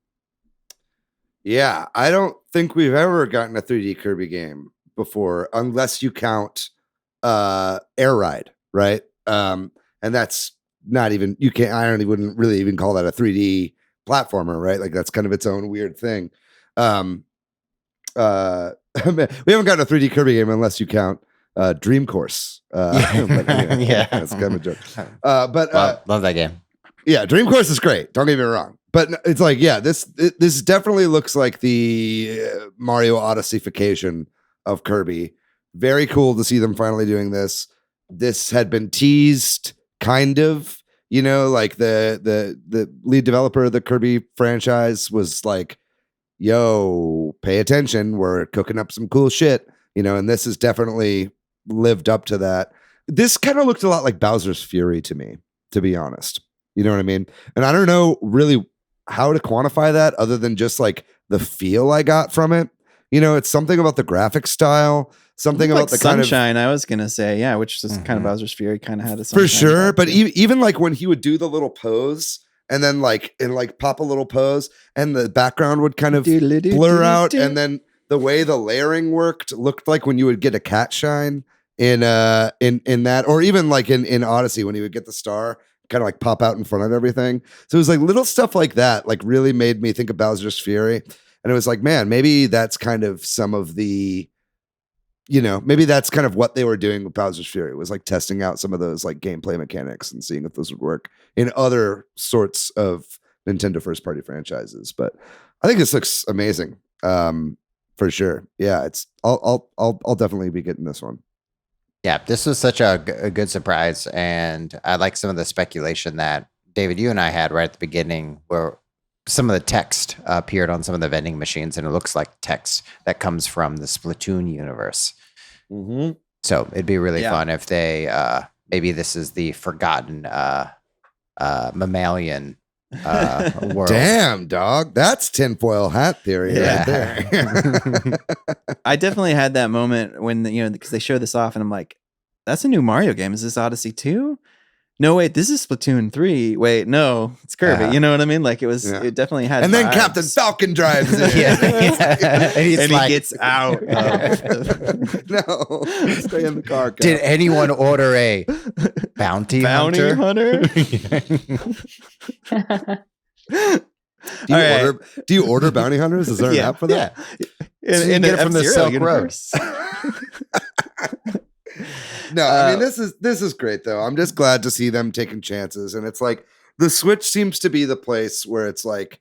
Yeah, I don't think we've ever gotten a 3D Kirby game before, unless you count Air Ride, right? And that's not even wouldn't really even call that a 3D platformer, right? Like that's kind of its own weird thing. We haven't gotten a 3D Kirby game unless you count Dream Course. Yeah. That's kind of a joke. Love that game. Yeah, Dream Course is great. Don't get me wrong. But it's like, yeah, this definitely looks like the Mario Odyssey-fication of Kirby. Very cool to see them finally doing this. This had been teased, kind of, like the lead developer of the Kirby franchise was like, yo, pay attention. We're cooking up some cool shit, and this has definitely lived up to that. This kind of looked a lot like Bowser's Fury to me, to be honest. You know what I mean? And I don't know really how to quantify that other than just like the feel I got from it. It's something about the graphic style, something about the sunshine. kind of, I was gonna say, yeah, which is kind of Bowser's Fury kind of had a for sure. vibe But too. even like when he would do the little pose and then pop a little pose and the background would kind of blur out, and then the way the layering looked like when you would get a cat shine in that, or even like in Odyssey when he would get the star kind of like pop out in front of everything. So it was like little stuff like that, like really made me think of Bowser's Fury. And it was like, man, maybe that's kind of some of the, maybe that's kind of what they were doing with Bowser's Fury. It was like testing out some of those like gameplay mechanics and seeing if those would work in other sorts of Nintendo first party franchises. But I think this looks amazing. For sure. Yeah, I'll definitely be getting this one. Yeah, this was such a good surprise, and I like some of the speculation that David, you and I had right at the beginning, where some of the text appeared on some of the vending machines, and it looks like text that comes from the Splatoon universe. Mm-hmm. So it'd be really fun if they maybe this is the forgotten mammalian world. Damn, dog, that's tinfoil hat theory right there. I definitely had that moment when because they show this off and I'm like, that's a new Mario game. Is this Odyssey 2? No, wait, this is Splatoon 3. Wait, no, it's Kirby. You know what I mean? Like it was, it definitely had. And then vibes. Captain Falcon drives in. And he gets out. No, stay in the car. Did anyone order a bounty hunter? Do you order bounty hunters? Is there an app for that? Yeah. So you get it from the Silk Road. No, I mean this is great though. I'm just glad to see them taking chances, and it's like the Switch seems to be the place where it's like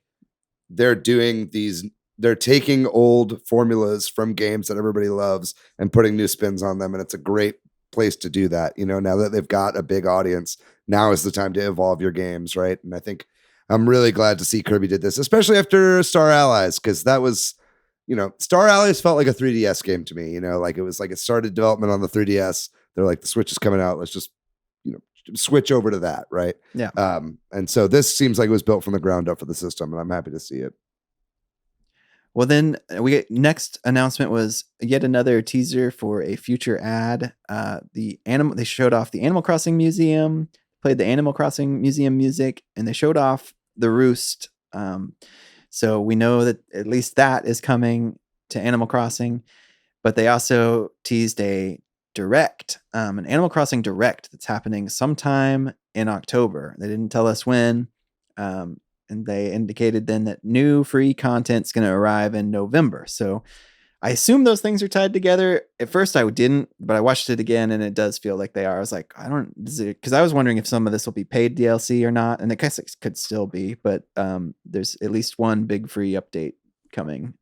they're taking old formulas from games that everybody loves and putting new spins on them, and it's a great place to do that. Now that they've got a big audience, now is the time to evolve your games, right? And I think I'm really glad to see Kirby did this, especially after Star Allies, because that was, Star Allies felt like a 3DS game to me. Like it was like it started development on the 3DS. They're like, the Switch is coming out. Let's just, switch over to that, right? Yeah. And so this seems like it was built from the ground up for the system, and I'm happy to see it. Well, then next announcement was yet another teaser for a future ad. They showed off the Animal Crossing Museum, played the Animal Crossing Museum music, and they showed off the Roost. So we know that at least that is coming to Animal Crossing, but they also teased an Animal Crossing Direct that's happening sometime in October. They didn't tell us when, and they indicated then that new free content's going to arrive in November. So I assume those things are tied together. At first I didn't, but I watched it again and it does feel like they are. I was like, because I was wondering if some of this will be paid DLC or not, and I guess it could still be, but there's at least one big free update coming.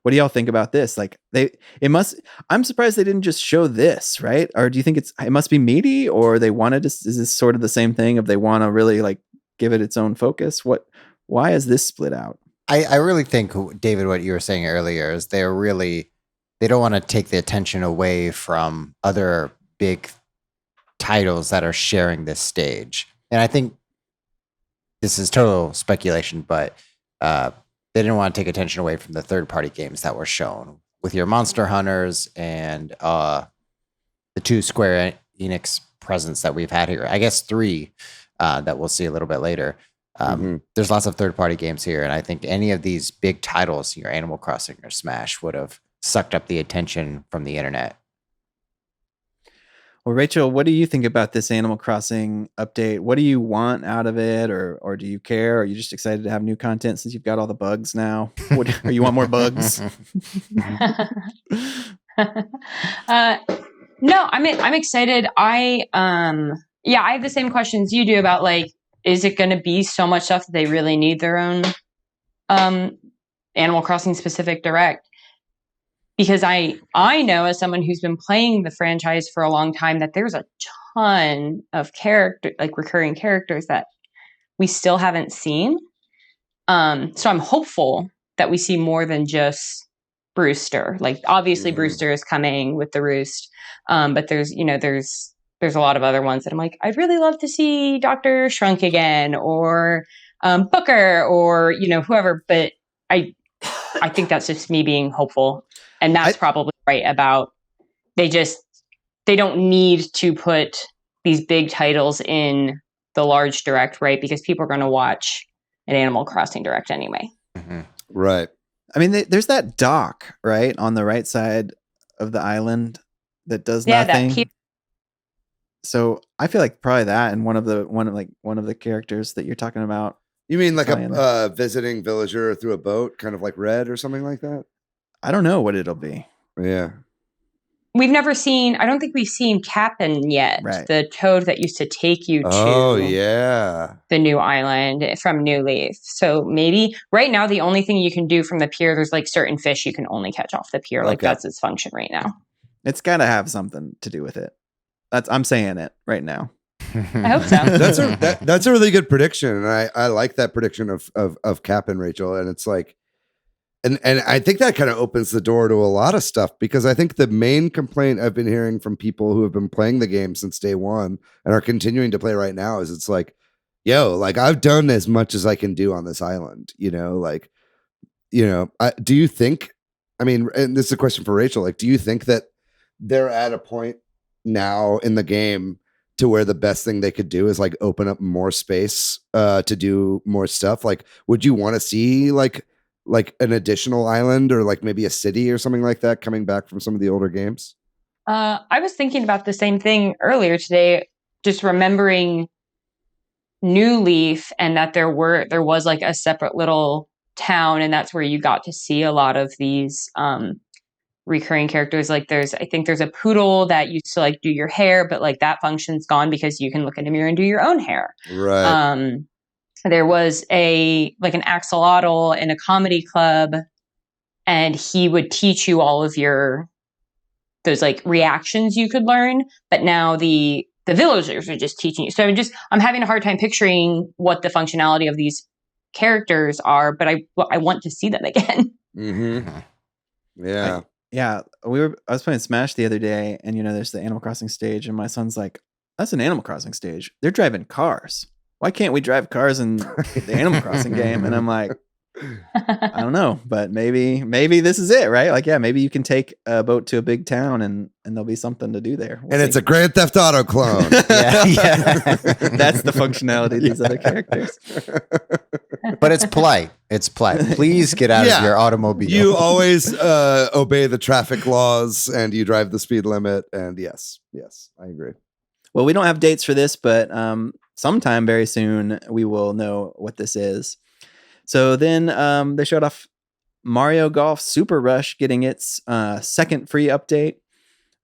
What do y'all think about this? Like I'm surprised they didn't just show this, right? Or do you think it must be meaty, or they wanted to, is this sort of the same thing if they want to really like give it its own focus? Why is this split out? I really think, David, what you were saying earlier is they don't want to take the attention away from other big titles that are sharing this stage. And I think this is total speculation, but they didn't want to take attention away from the third-party games that were shown, with your Monster Hunters and the 2 Square Enix presents that we've had here. I guess 3 that we'll see a little bit later. There's lots of third-party games here, and I think any of these big titles, your Animal Crossing or Smash, would have sucked up the attention from the internet. Well, Rachel, what do you think about this Animal Crossing update? What do you want out of it, or do you care? Are you just excited to have new content since you've got all the bugs now? Or you want more bugs? No, I'm excited. I have the same questions you do about like, is it going to be so much stuff that they really need their own Animal Crossing specific direct? Because I know, as someone who's been playing the franchise for a long time, that there's a ton of recurring characters that we still haven't seen. So I'm hopeful that we see more than just Brewster. Like, obviously Brewster is coming with the Roost. But there's a lot of other ones that I'm like, I'd really love to see Dr. Shrunk again, or Booker, or, whoever. But I think that's just me being hopeful. And that's probably right about they don't need to put these big titles in the large direct, right? Because people are going to watch an Animal Crossing direct anyway. Right. I mean, there's that dock, right, on the right side of the island that does nothing. So I feel like probably that, and one of the characters that you're talking about. You mean like a visiting villager through a boat, kind of like Red or something like that? I don't know what it'll be. Yeah. I don't think we've seen Cap'n yet. Right. The toad that used to take you to the new island from New Leaf. So maybe right now the only thing you can do from the pier, there's like certain fish you can only catch off the pier. Like that's its function right now. It's got to have something to do with it. I'm saying it right now. I hope so. That's a really good prediction, and I like that prediction of Cap'n, Rachel. And it's like, and I think that kind of opens the door to a lot of stuff, because I think the main complaint I've been hearing from people who have been playing the game since day one and are continuing to play right now is it's like, yo, like I've done as much as I can do on this island, do you think, I mean, and this is a question for Rachel, like, do you think that they're at a point now in the game to where the best thing they could do is like open up more space to do more stuff? Like, would you want to see like an additional island or like maybe a city or something like that coming back from some of the older games? I was thinking about the same thing earlier today, just remembering New Leaf, and that there was like a separate little town, and that's where you got to see a lot of these recurring characters. Like I think there's a poodle that used to like do your hair, but like that function's gone because you can look in a mirror and do your own hair. Right. There was an axolotl in a comedy club, and he would teach you all of those like reactions you could learn. But now the villagers are just teaching you. So I'm having a hard time picturing what the functionality of these characters are, but I want to see them again. Yeah. I was playing Smash the other day, and there's the Animal Crossing stage, and my son's like, that's an Animal Crossing stage. They're driving cars. Why can't we drive cars in the Animal Crossing game? And I'm like, I don't know, but maybe this is it, right? Like, yeah, maybe you can take a boat to a big town and there'll be something to do there. It's a Grand Theft Auto clone. Yeah. That's the functionality of these other characters. But it's polite. Please get out of your automobile. You always obey the traffic laws and you drive the speed limit. And yes, I agree. Well, we don't have dates for this, but sometime very soon we will know what this is. So then they showed off Mario Golf Super Rush getting its second free update.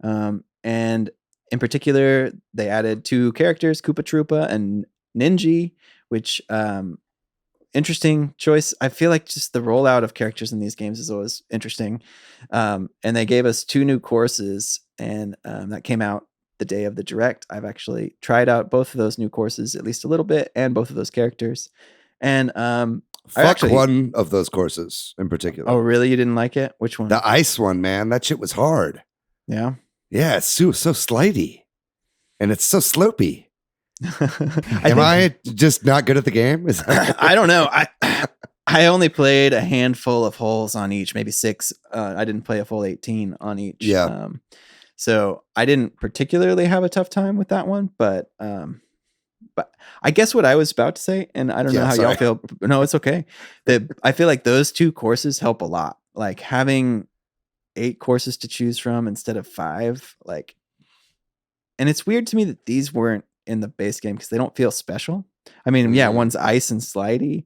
And in particular, they added 2 characters, Koopa Troopa and Ninja, which interesting choice. I feel like just the rollout of characters in these games is always interesting. And they gave us 2 new courses, and that came out the day of the direct. I've actually tried out both of those new courses at least a little bit, and both of those characters. And one of those courses in particular. Oh, really? You didn't like it? Which one? The ice one, man. That shit was hard. Yeah. Yeah, it's so slidey, and it's so slopey. Am I just not good at the game? I don't know. I I only played a handful of holes on each, maybe 6. I didn't play a full 18 on each. Yeah. So I didn't particularly have a tough time with that one, but I guess what I was about to say, and I don't know how y'all feel. No, it's okay. That I feel like those 2 courses help a lot. Like having 8 courses to choose from instead of 5. Like, and it's weird to me that these weren't in the base game because they don't feel special. I mean, yeah, one's ice and slidey,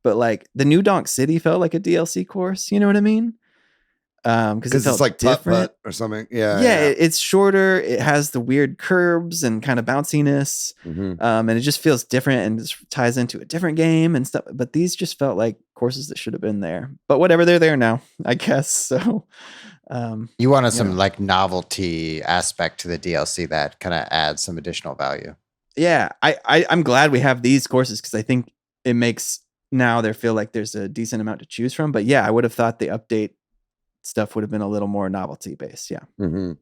but like the New Donk City felt like a DLC course. You know what I mean? Because it's like different putt or something. Yeah. It's shorter. It has the weird curbs and kind of bounciness, and it just feels different and just ties into a different game and stuff. But these just felt like courses that should have been there. But whatever, they're there now, I guess. So you wanted some like novelty aspect to the DLC that kind of adds some additional value. Yeah, I'm glad we have these courses because I think it makes now there feel like there's a decent amount to choose from. But yeah, I would have thought the update stuff would have been a little more novelty based. Yeah. And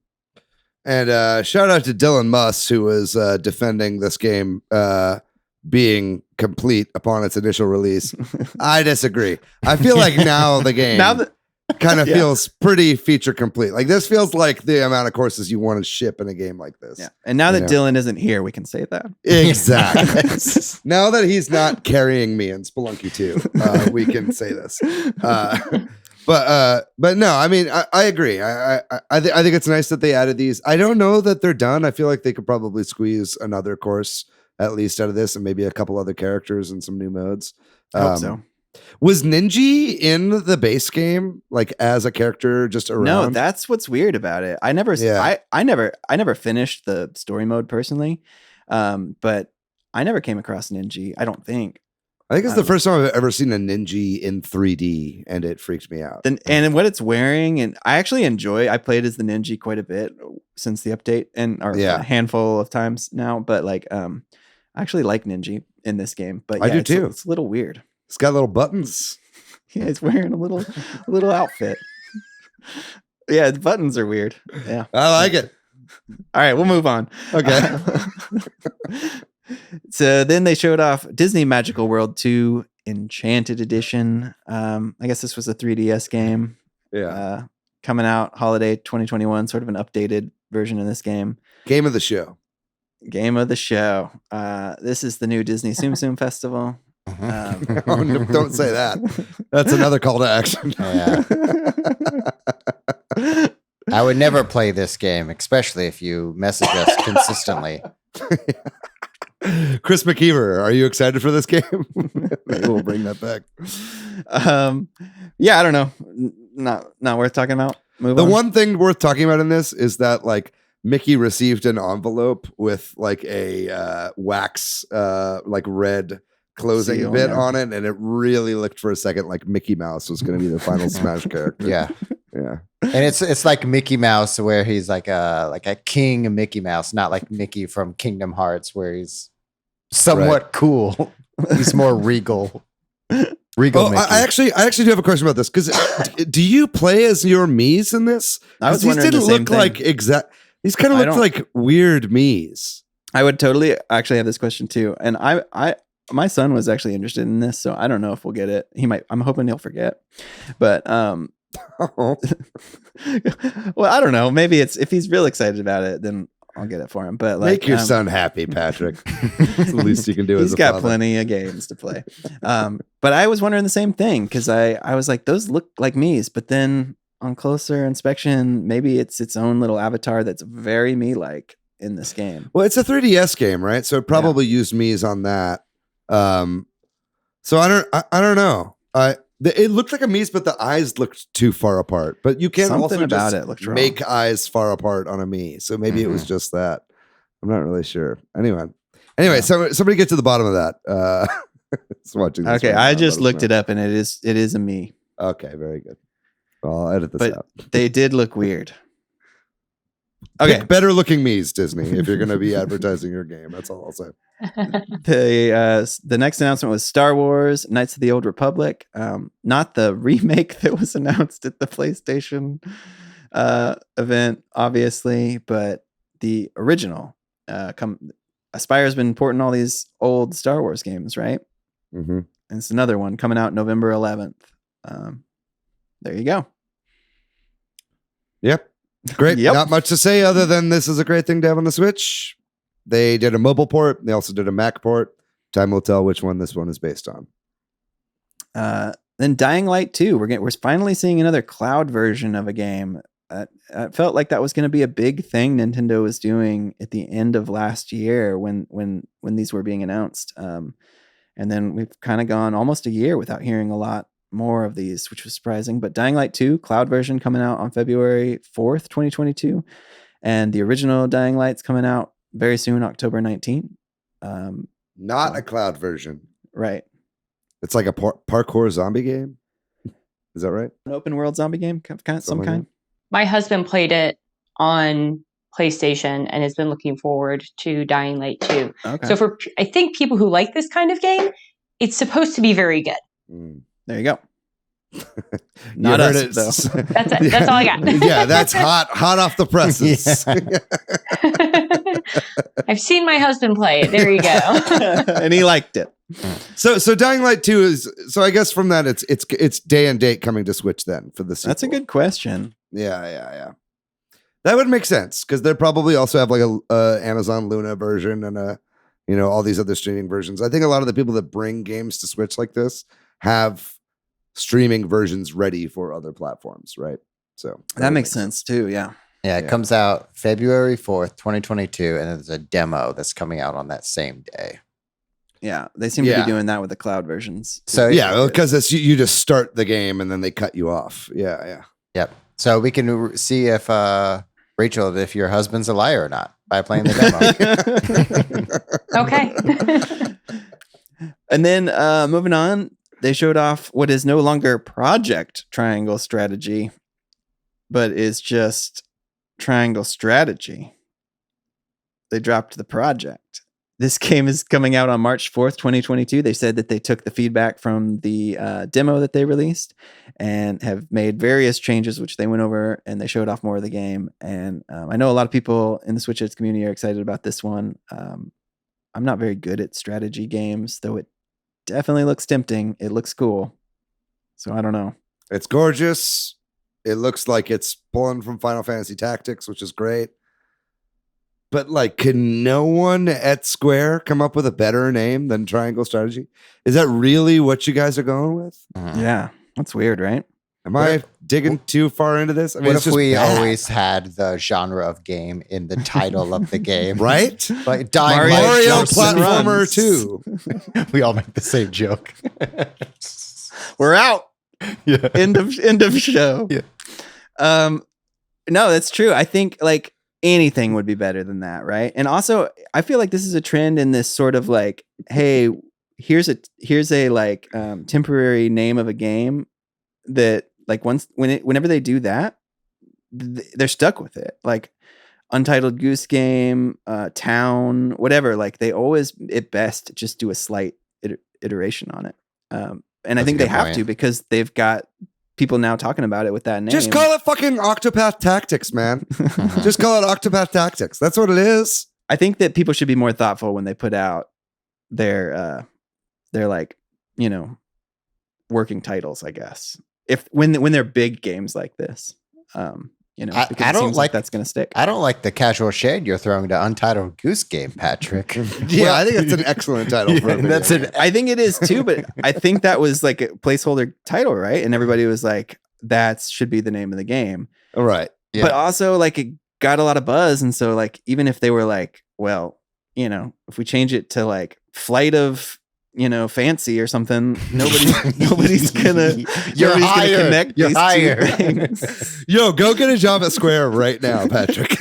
shout out to Dylan Muss, who was defending this game being complete upon its initial release. I disagree. I feel like now the game kind of feels pretty feature complete. Like this feels like the amount of courses you want to ship in a game like this. Yeah. And now that Dylan isn't here, we can say that. Exactly. Now that he's not carrying me in Spelunky 2, we can say this. But no, I mean, I agree. I think it's nice that they added these. I don't know that they're done. I feel like they could probably squeeze another course at least out of this, and maybe a couple other characters and some new modes. I hope so. Was Ninji in the base game, like as a character, just around? No, that's what's weird about it. I never finished the story mode personally, but I never came across Ninji. I don't think. I think it's the first time I've ever seen a Ninja in 3D, and it freaked me out. And what it's wearing, and I actually I played as the Ninja quite a bit since the update, a handful of times now. But like, I actually like Ninja in this game. But yeah, I do too. It's a little weird. It's got little buttons. Yeah, it's wearing a little outfit. Yeah, the buttons are weird. Yeah, I like it. All right, we'll move on. Okay. So then they showed off Disney Magical World 2 Enchanted Edition. I guess this was a 3DS game. Yeah. Coming out holiday 2021, sort of an updated version of this game. Game of the show. This is the new Disney Tsum Tsum Festival. Don't say that. That's another call to action. Yeah. I would never play this game, especially if you message us consistently. Chris McKeever, are you excited for this game? Maybe we'll bring that back. Yeah, I don't know. Not worth talking about. Move on. One thing worth talking about in this is that like Mickey received an envelope with like a wax like red closing seal bit there on it, and it really looked for a second like Mickey Mouse was going to be the final Smash character. Yeah. Yeah. And it's like Mickey Mouse, where he's like a king Mickey Mouse, not like Mickey from Kingdom Hearts, where he's somewhat cool. He's more regal. Mickey. I actually do have a question about this, because do you play as your Miis in this? I was these wondering didn't the same look thing. like these kind of looked like weird Miis. I would totally actually have this question too, and my son was actually interested in this, so I don't know if we'll get it. He might. I'm hoping he'll forget, but well, I don't know. Maybe if he's real excited about it, then I'll get it for him. But like, make your son happy, Patrick. It's the least you can do. He's got plenty of games to play. But I was wondering the same thing, because I was like, those look like Mii's, but then on closer inspection, maybe it's its own little avatar that's very me-like in this game. Well, it's a 3DS game, right? So it probably used Mii's on that. So I don't know. It looked like a Mii's, but the eyes looked too far apart. But you can't Something also about just it looked wrong. make eyes far apart on a Mii. So maybe it was just that. I'm not really sure. Anyway, so somebody get to the bottom of that. Watching this okay, I just looked it up, and it is a Mii. Okay, very good. Well, I'll edit this out. They did look weird. Okay, pick better looking Mii's, Disney, if you're going to be advertising your game. That's all I'll say. The next announcement was Star Wars Knights of the Old Republic, not the remake that was announced at the PlayStation event, obviously, but the original. Aspire's been porting all these old Star Wars games, right? Mm-hmm. And it's another one coming out November 11th. There you go. Yep. Great. Yep. Not much to say other than this is a great thing to have on the Switch. They did a mobile port. They also did a Mac port. Time will tell which one this one is based on. Then Dying Light 2. We're finally seeing another cloud version of a game. I felt like that was going to be a big thing Nintendo was doing at the end of last year when these were being announced. And then we've kind of gone almost a year without hearing a lot more of these, which was surprising. But Dying Light 2 cloud version coming out on February 4th, 2022. And the original Dying Light's coming out very soon, October 19th. Not a cloud version. Right. It's like a parkour zombie game. Is that right? An open world zombie game, some kind. My husband played it on PlayStation and has been looking forward to Dying Light 2. Okay. So I think people who like this kind of game, it's supposed to be very good. There you go. Not us, though. That's it. That's all I got. Yeah, that's hot off the presses. I've seen my husband play it. There you go. And he liked it. So Dying Light 2 is, so I guess from that it's day and date coming to Switch then for the sequel. That's a good question. Yeah. That would make sense because they probably also have like a Amazon Luna version and all these other streaming versions. I think a lot of the people that bring games to Switch like this have streaming versions ready for other platforms, right? So that makes sense too. Yeah. Yeah, it comes out February 4th, 2022, and there's a demo that's coming out on that same day. Yeah, they seem to be doing that with the cloud versions. So yeah, because it's you just start the game and then they cut you off. Yeah. Yep. So we can see if Rachel, if your husband's a liar or not by playing the Okay. And then moving on, they showed off what is no longer Project Triangle Strategy, but is just Triangle Strategy. They dropped the project. This game is coming out on March 4th, 2022. They said that they took the feedback from the demo that they released and have made various changes, which they went over, and they showed off more of the game. And I know a lot of people in the Switch Headz community are excited about this one. I'm not very good at strategy games, though it definitely looks tempting. It looks cool. So I don't know. It's gorgeous. It looks like it's pulling from Final Fantasy Tactics, which is great. But like, can no one at Square come up with a better name than Triangle Strategy? Is that really what you guys are going with? Yeah, that's weird, right? Am I digging too far into this? I mean, what if we always had the genre of game in the title of the game? Right? Like Dying Mario Light jumps and Platformer runs. 2. We all make the same joke. We're out. Yeah. End of show. Yeah. No, that's true. I think like anything would be better than that, right? And also, I feel like this is a trend in this sort of like, hey, here's a like temporary name of a game that like whenever they do that, they're stuck with it. Like Untitled Goose Game, Town, whatever. Like they always at best just do a slight iteration on it. And I think they have to because they've got people now talking about it with that name. Just call it fucking Octopath Tactics, man. Just call it Octopath Tactics. That's what it is. I think that people should be more thoughtful when they put out their like, working titles, I guess. If when they're big games like this. Because I don't seems like that's going to stick. I don't like the casual shade you're throwing to Untitled Goose Game, Patrick. Yeah, I think that's an excellent title for a video. That's an I think it is too, but I think that was like a placeholder title, right? And everybody was like, that should be the name of the game. All right. Yeah. But also like it got a lot of buzz. And so like, even if they were like, well, if we change it to like Flight of, Fancy or something, nobody's gonna connect You're these hired. two things. Yo, go get a job at Square right now, Patrick.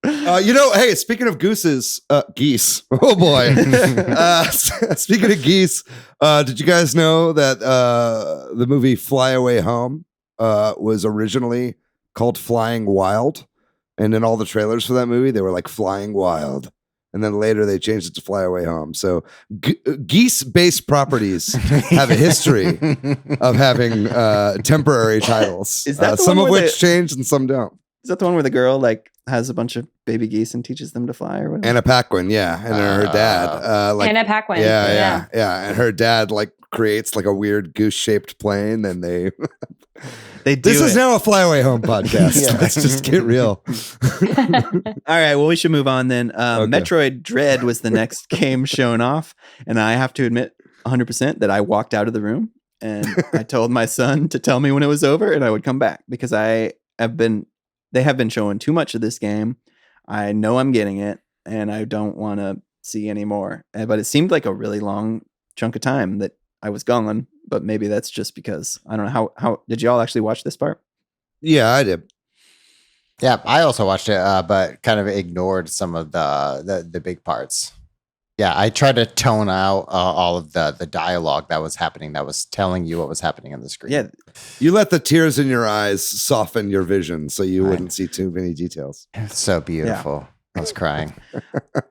Hey, speaking of geese. Oh boy. Speaking of geese, did you guys know that the movie Fly Away Home was originally called Flying Wild? And in all the trailers for that movie, they were like Flying Wild. And then later they changed it to Fly Away Home. So geese-based properties have a history of having temporary titles. Is that the some one of where which change and some don't. Is that the one where the girl like has a bunch of baby geese and teaches them to fly or whatever? Anna Paquin, yeah, and her dad, like Anna Paquin. yeah, and her dad like creates like a weird goose-shaped plane, and they They do This is it. now a Flyaway Home podcast. Yeah. Let's just get real. All right, well, we should move on then. Okay. Metroid Dread was the next game shown off, and I have to admit 100% that I walked out of the room and I told my son to tell me when it was over and I would come back because they have been showing too much of this game. I know I'm getting it and I don't want to see any more. But it seemed like a really long chunk of time that I was gone, but maybe that's just because I don't know how did y'all actually watch this part? Yeah, I did. Yeah, I also watched it, but kind of ignored some of the big parts. Yeah, I tried to tone out all of the dialogue that was happening, that was telling you what was happening on the screen. Yeah, You let the tears in your eyes soften your vision so you wouldn't see too many details. It's so beautiful. I was crying.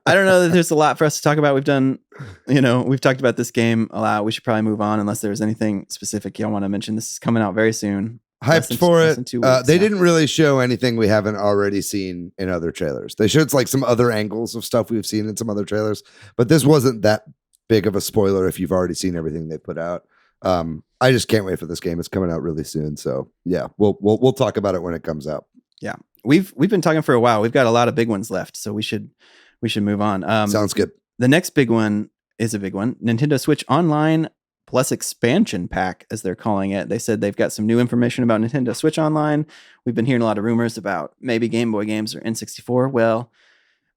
I don't know that there's a lot for us to talk about. We've talked about this game a lot. We should probably move on unless there's anything specific y'all want to mention. This is coming out very soon. Hyped for less it. than 2 weeks, They yeah. didn't really show anything we haven't already seen in other trailers. They showed like some other angles of stuff we've seen in some other trailers, but this wasn't that big of a spoiler if you've already seen everything they put out. I just can't wait for this game. It's coming out really soon, so yeah, we'll talk about it when it comes out. Yeah, we've been talking for a while. We've got a lot of big ones left, so we should move on. Sounds good. The next big one is a big one. Nintendo Switch Online Plus Expansion Pack, as they're calling it. They said they've got some new information about Nintendo Switch Online. We've been hearing a lot of rumors about maybe Game Boy games or N64. Well,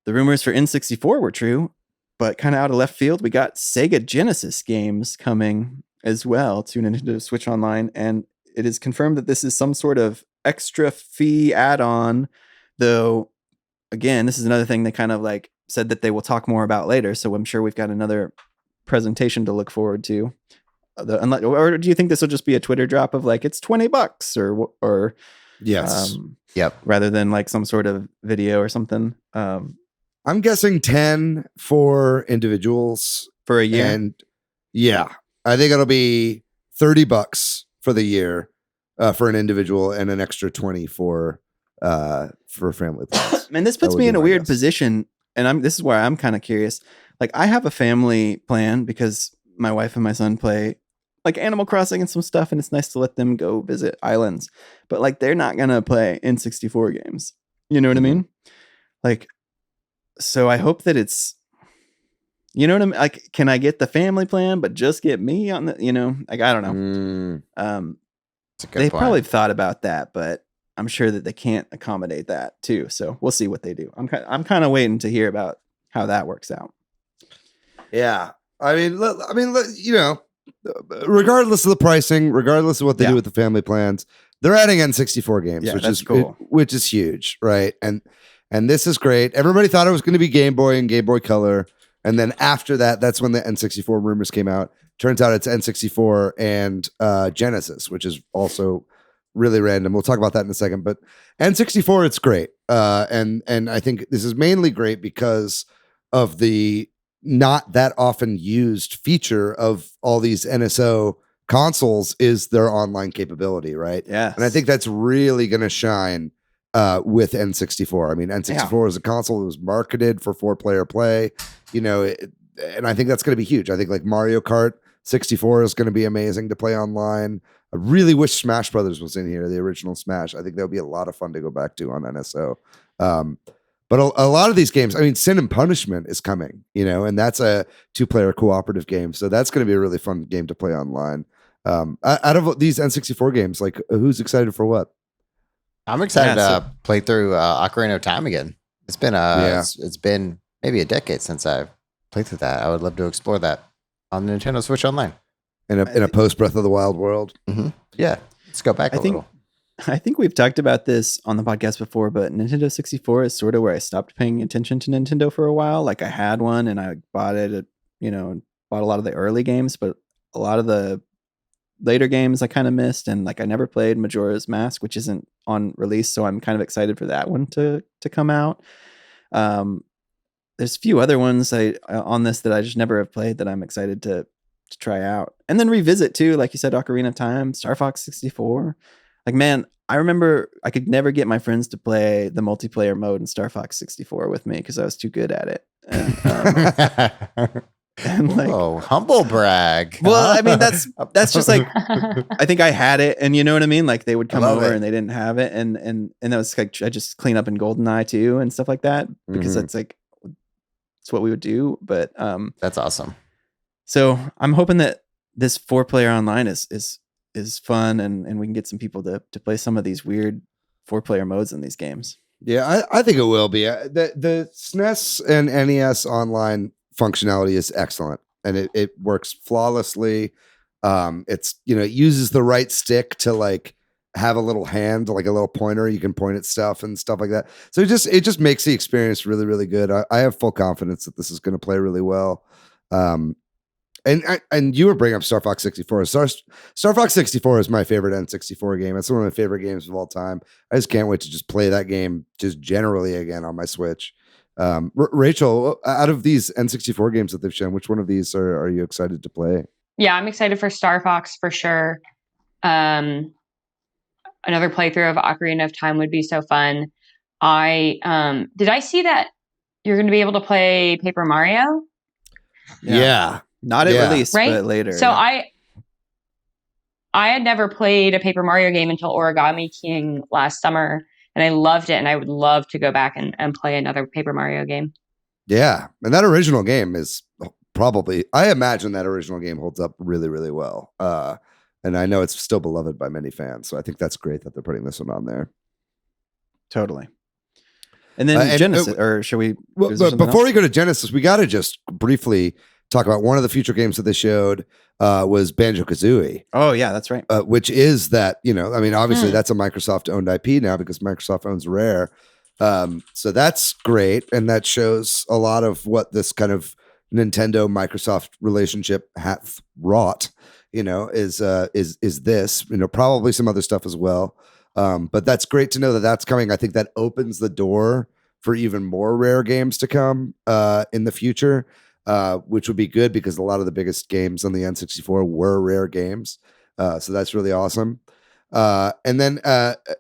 the rumors for N64 were true, but kind of out of left field, we got Sega Genesis games coming as well to Nintendo Switch Online, and it is confirmed that this is some sort of extra fee add-on, though again, this is another thing they kind of like said that they will talk more about later, so I'm sure we've got another presentation to look forward to. Or do you think this will just be a Twitter drop of like it's $20 or Yes. Yep. rather than like some sort of video or something I'm guessing 10 for individuals. for a year? And yeah, I think it'll be $30 for the year for an individual and an extra 20 for family plans. And this puts would me be in a my weird guess. position, and this is where I'm kind of curious. Like I have a family plan because my wife and my son play like Animal Crossing and some stuff, and it's nice to let them go visit islands. But like they're not gonna play N64 games. You know what I mean? Like, so I hope that it's, you know what I mean? Like, can I get the family plan, but just get me on the, like I don't know. That's a good They point. probably thought about that, but I'm sure that they can't accommodate that too. So we'll see what they do. I'm kind of waiting to hear about how that works out. Yeah. I mean, regardless of the pricing, regardless of what they Yeah. do with the family plans, they're adding N64 games, Yeah, which that's is cool. which is huge, right? And this is great. Everybody thought it was going to be Game Boy and Game Boy Color, and then after that, that's when the N64 rumors came out. Turns out it's N64 and Genesis, which is also really random. We'll talk about that in a second. But N64, it's great, and I think this is mainly great because of the not that often used feature of all these NSO consoles is their online capability, right? Yeah. And I think that's really going to shine with N64. I mean, N64 is a console that was marketed for 4-player play, and I think that's going to be huge. I think like Mario Kart 64 is going to be amazing to play online. I really wish Smash Brothers was in here, the original Smash. I think that would be a lot of fun to go back to on NSO. But a lot of these games, I mean, Sin and Punishment is coming, and that's a 2-player cooperative game. So that's going to be a really fun game to play online. Out of these N64 games, like who's excited for what? I'm excited Yeah, to play through Ocarina of Time again. It's been it's been maybe a decade since I've played through that. I would love to explore that on the Nintendo Switch Online. In a post Breath of the Wild world. Yeah, let's go back a little. I think we've talked about this on the podcast before, but Nintendo 64 is sort of where I stopped paying attention to Nintendo for a while. Like I had one and I bought it, bought a lot of the early games, but a lot of the later games I kind of missed. And like I never played Majora's Mask, which isn't on release. So I'm kind of excited for that one to come out. There's a few other ones on this that I just never have played that I'm excited to try out and then revisit too. Like you said, Ocarina of Time, Star Fox 64. Like, man, I remember I could never get my friends to play the multiplayer mode in Star Fox 64 with me because I was too good at it. And like, oh, humble brag. well, I mean, that's just like, I think I had it, and you know what I mean? Like, they would come over and they didn't have it, and that was like, I just clean up in GoldenEye too and stuff like that, because that's like, it's what we would do. But that's awesome. So I'm hoping that this 4-player online is fun, and we can get some people to play some of these weird 4-player modes in these games. Yeah, I think it will be. The SNES and NES online functionality is excellent, and it works flawlessly. It's, it uses the right stick to like have a little hand, like a little pointer. You can point at stuff and stuff like that. So it just makes the experience really, really good. I have full confidence that this is going to play really well. And you were bringing up Star Fox 64. Star Fox 64 is my favorite N64 game. It's one of my favorite games of all time. I just can't wait to just play that game just generally again on my Switch. Rachel, out of these N64 games that they've shown, which one of these are you excited to play? Yeah, I'm excited for Star Fox for sure. Another playthrough of Ocarina of Time would be so fun. Did I see that you're going to be able to play Paper Mario? Yeah. Not at release, right? but later. So I had never played a Paper Mario game until Origami King last summer, and I loved it, and I would love to go back and play another Paper Mario game. Yeah, and that original game is probably, I imagine that original game holds up really, really well. And I know it's still beloved by many fans, so I think that's great that they're putting this one on there. Totally. And then Genesis, or should we? Well, before we go to Genesis, we got to just briefly talk about one of the future games that they showed was Banjo-Kazooie. Oh, yeah, that's right. Which is that, obviously that's a Microsoft-owned IP now because Microsoft owns Rare. So that's great. And that shows a lot of what this kind of Nintendo-Microsoft relationship hath wrought, is this, probably some other stuff as well. But that's great to know that that's coming. I think that opens the door for even more Rare games to come in the future. Which would be good because a lot of the biggest games on the N64 were Rare games. So that's really awesome. And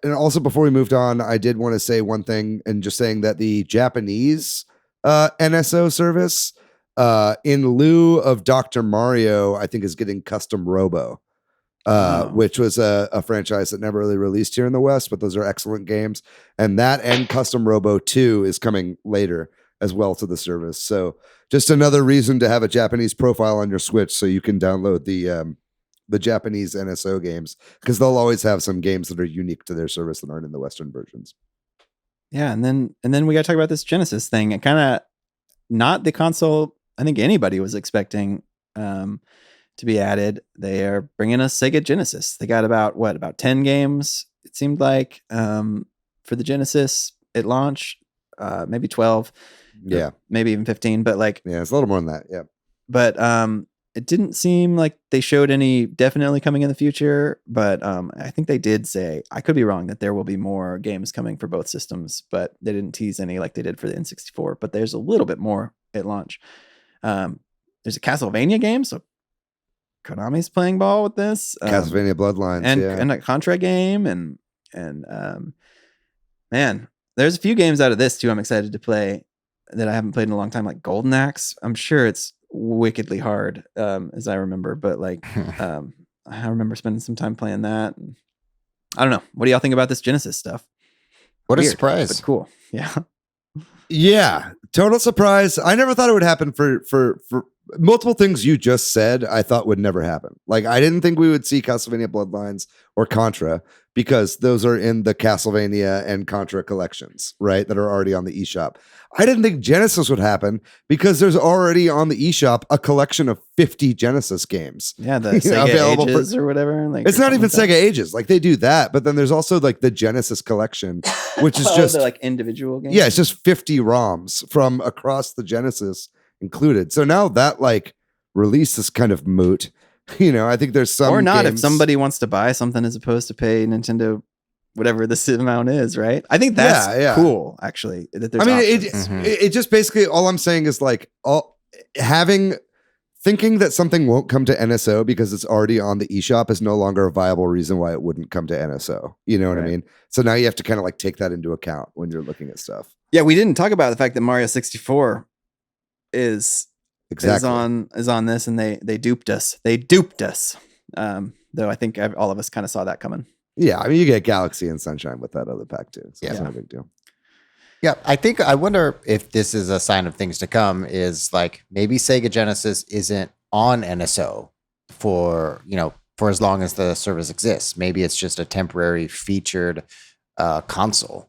also before we moved on, I did want to say one thing, and just saying that the Japanese NSO service, in lieu of Dr. Mario, I think is getting Custom Robo, which was a franchise that never really released here in the West, but those are excellent games. And that and Custom Robo 2 is coming later as well to the service. So just another reason to have a Japanese profile on your Switch so you can download the Japanese NSO games, because they'll always have some games that are unique to their service that aren't in the Western versions. Yeah, and then we got to talk about this Genesis thing. It kind of not the console I think anybody was expecting to be added. They are bringing us Sega Genesis. They got about 10 games, it seemed like, for the Genesis at launch, maybe 12. Yeah, maybe even 15, but like, yeah, it's a little more than that. Yeah, but it didn't seem like they showed any definitely coming in the future, but I think they did say, I could be wrong, that there will be more games coming for both systems, but they didn't tease any like they did for the N64. But there's a little bit more at launch. There's a Castlevania game, so Konami's playing ball with this. Castlevania Bloodlines, and a Contra game, and man, there's a few games out of this too I'm excited to play that I haven't played in a long time, like Golden Axe. I'm sure it's wickedly hard, as I remember, but like I remember spending some time playing that. And I don't know. What do y'all think about this Genesis stuff? What Weird, a surprise. but cool. Yeah, total surprise. I never thought it would happen for multiple things you just said. I thought would never happen. Like, I didn't think we would see Castlevania Bloodlines or Contra, because those are in the Castlevania and Contra collections, right? That are already on the eShop. I didn't think Genesis would happen because there's already on the eShop a collection of 50 Genesis games. Yeah, the Sega Ages or whatever. Like, it's not even Sega Ages. Like, they do that, but then there's also like the Genesis collection, which is just like individual games. Yeah, it's just 50 ROMs from across the Genesis included. So now that like release is kind of moot. I think there's some, or not, games, if somebody wants to buy something as opposed to pay Nintendo whatever this amount is, right? I think that's cool, actually. That there's it just basically, all I'm saying is like having thinking that something won't come to NSO because it's already on the eShop is no longer a viable reason why it wouldn't come to NSO. You know what I mean? So now you have to kind of like take that into account when you're looking at stuff. Yeah, we didn't talk about the fact that Mario 64 is on this, and they duped us. They duped us. Though I think all of us kind of saw that coming. Yeah, I mean, you get Galaxy and Sunshine with that other pack too. So it's not a big deal. Yeah, I wonder if this is a sign of things to come, is like maybe Sega Genesis isn't on NSO for as long as the service exists. Maybe it's just a temporary featured console.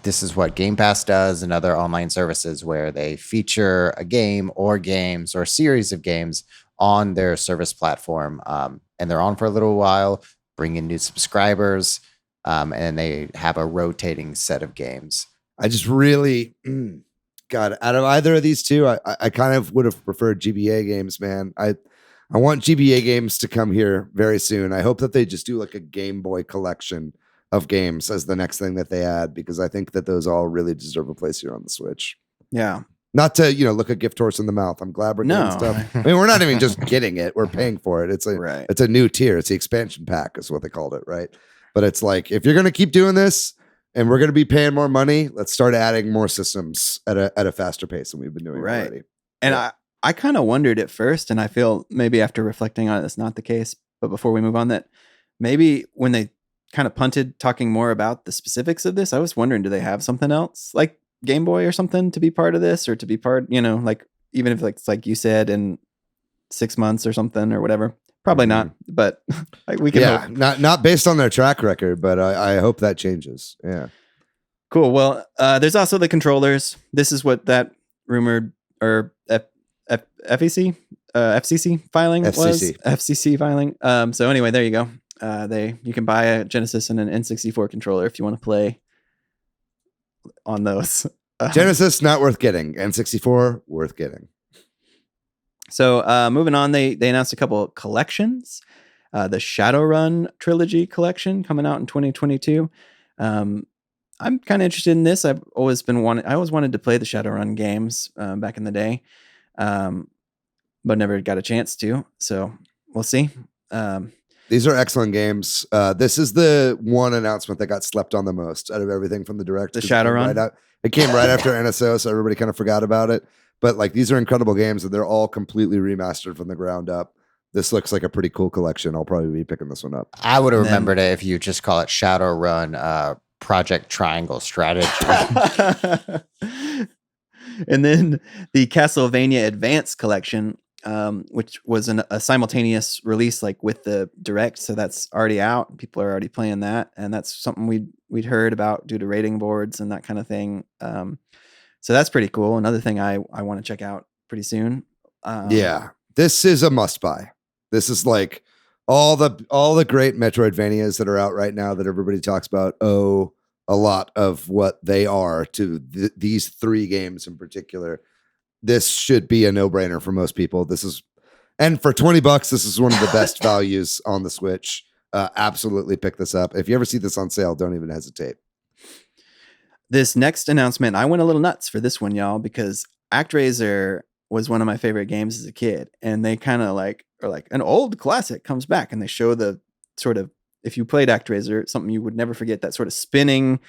This is what Game Pass does and other online services, where they feature a game or games or a series of games on their service platform, and they're on for a little while, bring in new subscribers, and they have a rotating set of games. I just really, God, out of either of these two, I kind of would have preferred GBA games, man. I want GBA games to come here very soon. I hope that they just do like a Game Boy collection of games as the next thing that they add, because I think that those all really deserve a place here on the Switch. Yeah. Not to, look a gift horse in the mouth. I'm glad we're getting stuff. I mean, we're not even just getting it. We're paying for it. It's a new tier. It's the expansion pack is what they called it, right? But it's like, if you're going to keep doing this, and we're going to be paying more money, let's start adding more systems at a faster pace than we've been doing already. And I kind of wondered at first, and I feel maybe after reflecting on it, it's not the case. But before we move on, that maybe when they kind of punted talking more about the specifics of this, I was wondering, do they have something else like Game Boy or something to be part of this, or to be part, like even if it's like you said in 6 months or something or whatever. Probably not, but we can hope. Not based on their track record, but I hope that changes. Yeah. Cool. Well, there's also the controllers. This is what that rumored or FCC filing was. FCC filing. So anyway, there you go. You can buy a Genesis and an N64 controller if you want to play on those. Genesis not worth getting. N64 worth getting. So moving on, they announced a couple of collections. The Shadowrun trilogy collection coming out in 2022. I'm kind of interested in this. I always wanted to play the Shadowrun games back in the day, but never got a chance to. So we'll see. These are excellent games. This is the one announcement that got slept on the most out of everything from the direct. The Shadowrun. It came right after NSO, so everybody kind of forgot about it. But like, these are incredible games, and they're all completely remastered from the ground up. This looks like a pretty cool collection. I'll probably be picking this one up. I would have remembered it if you just call it Shadowrun Project Triangle Strategy. And then the Castlevania Advance collection, which was a simultaneous release like with the direct, so that's already out. People are already playing that, and that's something we'd heard about due to rating boards and that kind of thing. So that's pretty cool. Another thing I want to check out pretty soon. Yeah, this is a must buy. This is like all the great Metroidvanias that are out right now that everybody talks about. Oh, a lot of what they are to these three games in particular. This should be a no-brainer for most people. And for $20, this is one of the best values on the Switch. Absolutely pick this up. If you ever see this on sale, don't even hesitate. This next announcement, I went a little nuts for this one, y'all, because ActRaiser was one of my favorite games as a kid. And they kind of like an old classic comes back, and they show the sort of, if you played ActRaiser, something you would never forget, that sort of spinning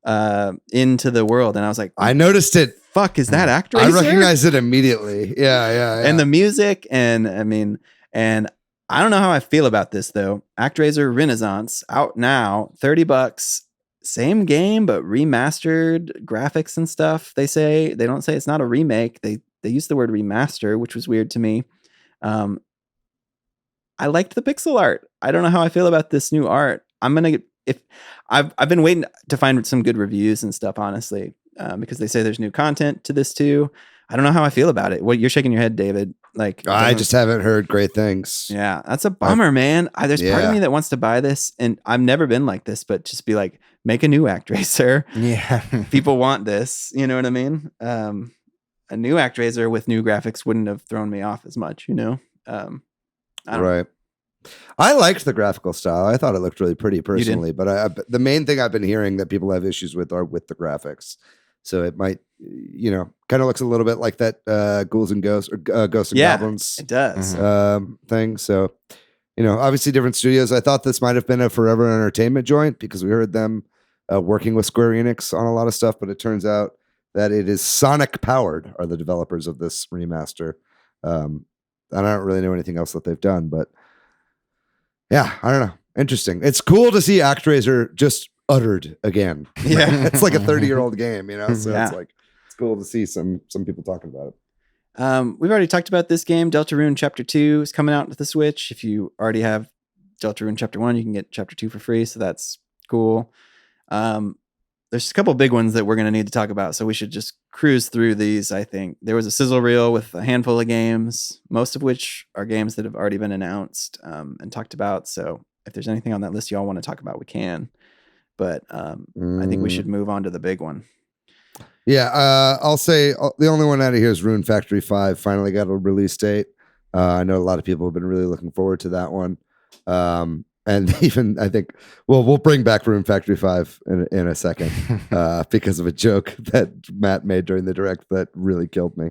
into the world. And I was like, I noticed it. Fuck, is that ActRaiser? I recognized it immediately. Yeah. And the music, and I don't know how I feel about this though. ActRaiser Renaissance out now, $30. Same game, but remastered graphics and stuff. They don't say it's not a remake. They use the word remaster, which was weird to me. I liked the pixel art. I don't know how I feel about this new art. I've been waiting to find some good reviews and stuff, honestly, because they say there's new content to this too. I don't know how I feel about it. What, you're shaking your head, David? Like, I just haven't heard great things. Yeah, that's a bummer, man. There's part of me that wants to buy this, and I've never been like this, but just be like, make a new ActRaiser. Yeah, people want this. You know what I mean? A new ActRaiser with new graphics wouldn't have thrown me off as much. Right. I liked the graphical style. I thought it looked really pretty personally, but the main thing I've been hearing that people have issues with are with the graphics. So it might, kind of looks a little bit like that Ghouls and Ghosts or Ghosts and Goblins It does. thing. So, obviously different studios. I thought this might have been a Forever Entertainment joint because we heard them working with Square Enix on a lot of stuff, but it turns out that it is Sonic Powered are the developers of this remaster. And I don't really know anything else that they've done, but yeah, I don't know. Interesting. It's cool to see ActRaiser just uttered again. Yeah. It's like a 30-year-old game, so Yeah. it's cool to see some people talking about it. We've already talked about this game. Deltarune Chapter 2 is coming out to the Switch. If you already have Deltarune Chapter 1, you can get Chapter 2 for free, so that's cool. There's a couple big ones that we're going to need to talk about, so we should just cruise through these, I think. There was a sizzle reel with a handful of games, most of which are games that have already been announced and talked about, so if there's anything on that list you all want to talk about, we can. But I think we should move on to the big one. Yeah, I'll say the only one out of here is Rune Factory 5. Finally got a release date. I know a lot of people have been really looking forward to that one. And even I think, we'll bring back Rune Factory 5 in a second because of a joke that Matt made during the direct that really killed me.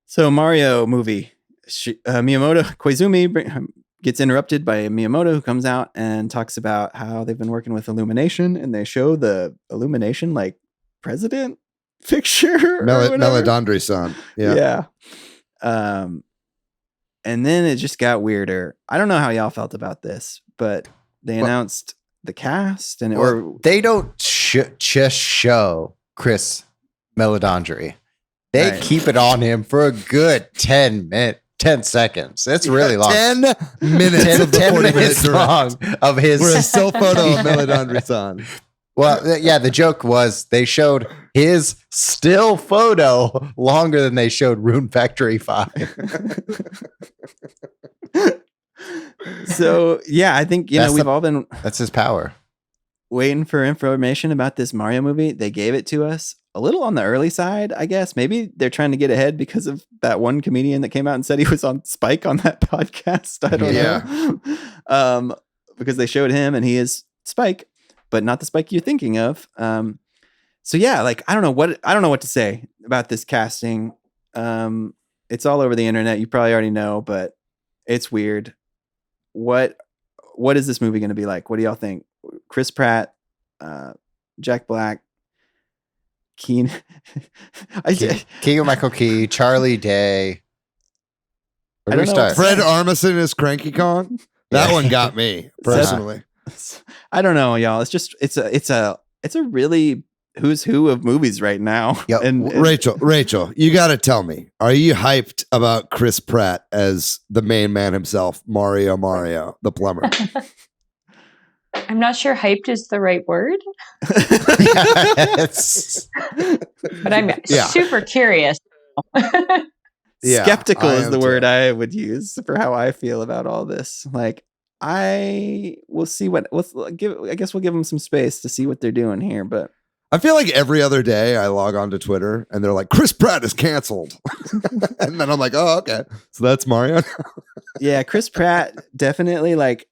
So Mario movie, Miyamoto Koizumi gets interrupted by Miyamoto, who comes out and talks about how they've been working with Illumination, and they show the Illumination like president picture. Meladandri-san. Yeah. And then it just got weirder. I don't know how y'all felt about this, but they announced the cast, and they don't just show Chris Meladandri. They keep it on him for a good 10 seconds. It's really long. 10 minutes of the 10 40 minutes long of his for a still photo of Meladandri-san. Well, yeah, the joke was they showed his still photo longer than they showed Rune Factory 5. So, yeah, I think, we've all been That's his power. waiting for information about this Mario movie. They gave it to us a little on the early side, I guess. Maybe they're trying to get ahead because of that one comedian that came out and said he was on Spike on that podcast. I don't know. Because they showed him and he is Spike, but not the Spike you're thinking of. So yeah, like I don't know what to say about this casting. It's all over the internet. You probably already know, but it's weird. What is this movie going to be like? What do y'all think? Chris Pratt, Jack Black, Kane, Keegan-Michael Key, Charlie Day. Where do we start? Fred Armisen is Cranky Kong. That one got me personally. I don't know, y'all. It's just it's a really who's who of movies right now. Yep. And Rachel, you got to tell me, are you hyped about Chris Pratt as the main man himself, Mario, the plumber? I'm not sure hyped is the right word, but I'm super curious. Skeptical is the word I would use for how I feel about all this. Like, I will see I guess we'll give them some space to see what they're doing here. But I feel like every other day I log on to Twitter and they're like, Chris Pratt is canceled. And then I'm like, oh, okay. So that's Mario. Yeah, Chris Pratt definitely like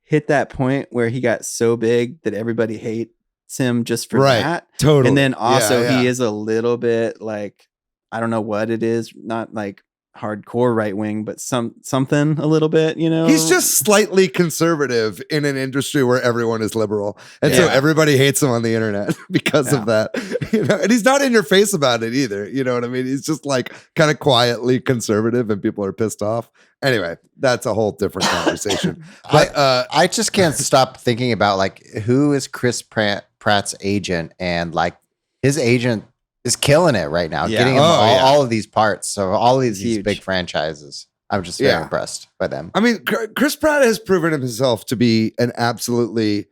hit that point where he got so big that everybody hates him just for that. Totally. And then also he is a little bit like, I don't know what it is, not like hardcore right wing, but something a little bit, He's just slightly conservative in an industry where everyone is liberal. And so everybody hates him on the internet because of that. And he's not in your face about it either. You know what I mean? He's just like kind of quietly conservative and people are pissed off. Anyway, that's a whole different conversation. But I just can't stop thinking about like who is Chris Pratt's agent, and like his agent is killing it right now, getting him all of these parts. So all of these big franchises. I'm just very impressed by them. I mean, Chris Pratt has proven himself to be an absolutely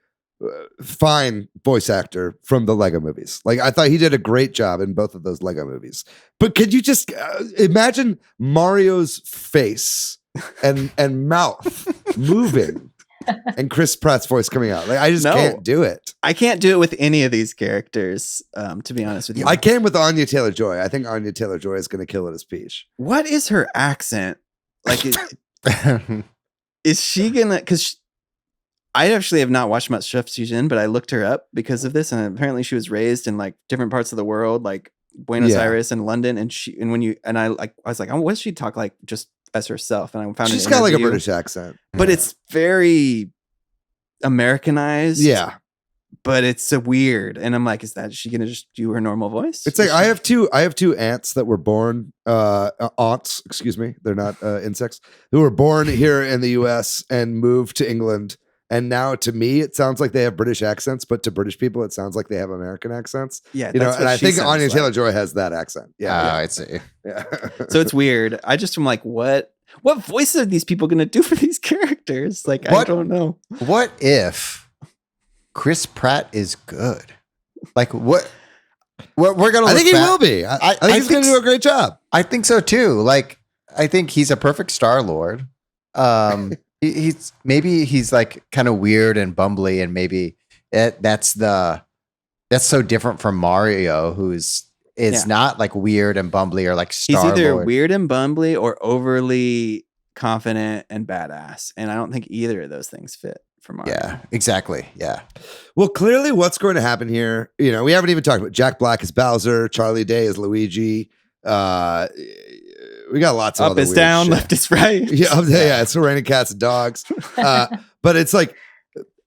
fine voice actor from the Lego movies. Like, I thought he did a great job in both of those Lego movies. But could you just imagine Mario's face and mouth moving and Chris Pratt's voice coming out? Like, I just can't do it. I can't do it with any of these characters, to be honest with you. I came with Anya Taylor-Joy. I think Anya Taylor-Joy is going to kill it as Peach. What is her accent? Like, is she gonna? Because I actually have not watched much stuff she's in, but I looked her up because of this, and apparently she was raised in like different parts of the world, like Buenos Aires and London, and I was like, oh, what does she talk like just as herself? And I found she's got like a British accent, but it's very Americanized. Yeah. But it's so weird, and I'm like, is she gonna just do her normal voice? It's like I have two aunts that were born aunts, excuse me, they're not insects, who were born here in the US and moved to England, and now to me it sounds like they have British accents, but to British people it sounds like they have American accents. Yeah, you know, and I think Anya Taylor-Joy has that accent. Yeah, I see. Yeah. So it's weird. I just am like, what voices are these people gonna do for these characters? Like, I don't know. What if Chris Pratt is good? Like what we're gonna. I think he will be. I think he's gonna do a great job. I think so too. Like I think he's a perfect Star-Lord. He's like kind of weird and bumbly, and maybe that's so different from Mario, who's not like weird and bumbly or like Star-Lord. He's either weird and bumbly or overly confident and badass, and I don't think either of those things fit. Yeah, exactly. Yeah. Well, clearly what's going to happen here, we haven't even talked about Jack Black as Bowser, Charlie Day as Luigi. We got lots of up is down, shit. left is right. Yeah, it's raining cats and dogs. But it's like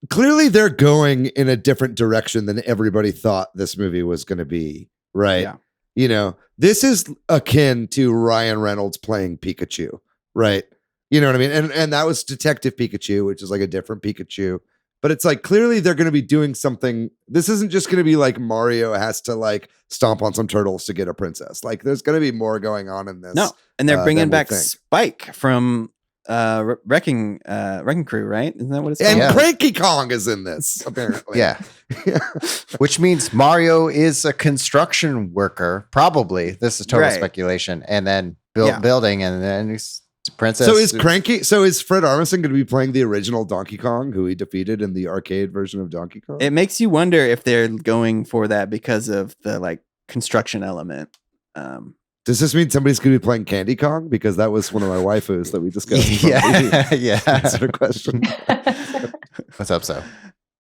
clearly they're going in a different direction than everybody thought this movie was going to be, right? Yeah. This is akin to Ryan Reynolds playing Pikachu, right? You know what I mean? And that was Detective Pikachu, which is like a different Pikachu. But it's like clearly they're going to be doing something. This isn't just going to be like Mario has to like stomp on some turtles to get a princess. Like there's going to be more going on in this. No, and they're bringing back Spike from Wrecking Crew, right? Isn't that what it's called? And Cranky Kong is in this, apparently. Yeah. Which means Mario is a construction worker, probably. This is total speculation. And then building, and then he's princess. So is Fred Armisen going to be playing the original Donkey Kong, who he defeated in the arcade version of Donkey Kong? It makes you wonder if they're going for that because of the like construction element. Does this mean somebody's going to be playing Candy Kong? Because that was one of my waifus that we discussed. Yeah. That's her question. Let's hope so.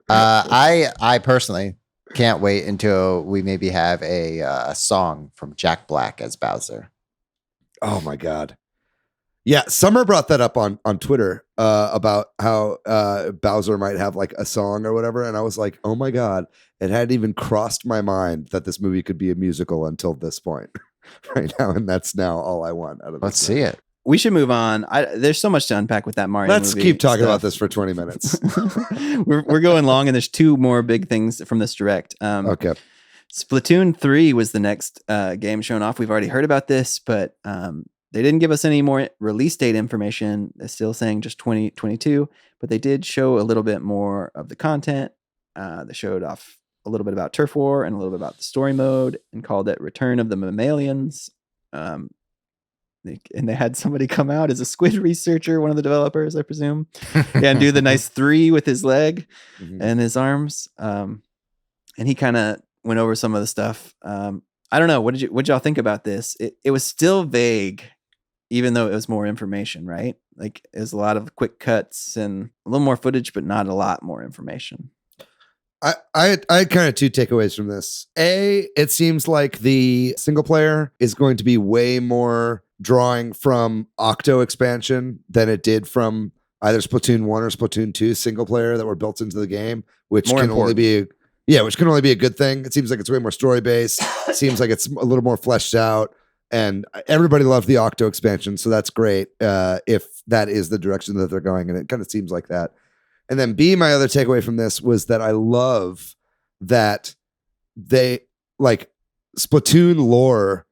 I personally can't wait until we maybe have a song from Jack Black as Bowser. Oh my God. Yeah, Summer brought that up on Twitter about how Bowser might have like a song or whatever, and I was like, oh my God, it hadn't even crossed my mind that this movie could be a musical until this point right now, and that's now all I want out of this. Let's see it. We should move on. There's so much to unpack with that Mario Let's movie keep talking stuff. about this for 20 minutes. we're going long, and there's two more big things from this direct. Okay. Splatoon 3 was the next game shown off. We've already heard about this, but they didn't give us any more release date information. They're still saying just 2022, but they did show a little bit more of the content. They showed off a little bit about Turf War and a little bit about the story mode and called it Return of the Mammalians. And they had somebody come out as a squid researcher, one of the developers, I presume, and do the nice 3 with his leg and his arms. And he kind of went over some of the stuff. I don't know. What did y'all think about this? It was still vague, even though it was more information, right? Like it was a lot of quick cuts and a little more footage, but not a lot more information. I had kind of two takeaways from this. It seems like the single player is going to be way more drawing from Octo expansion than it did from either Splatoon 1 or Splatoon 2 single player that were built into the game, which can only be a good thing. It seems like it's way more story based. Seems like it's a little more fleshed out, and everybody loved the Octo expansion, so that's great if that is the direction that they're going, and it kind of seems like that. And then B, my other takeaway from this was that I love that they like Splatoon lore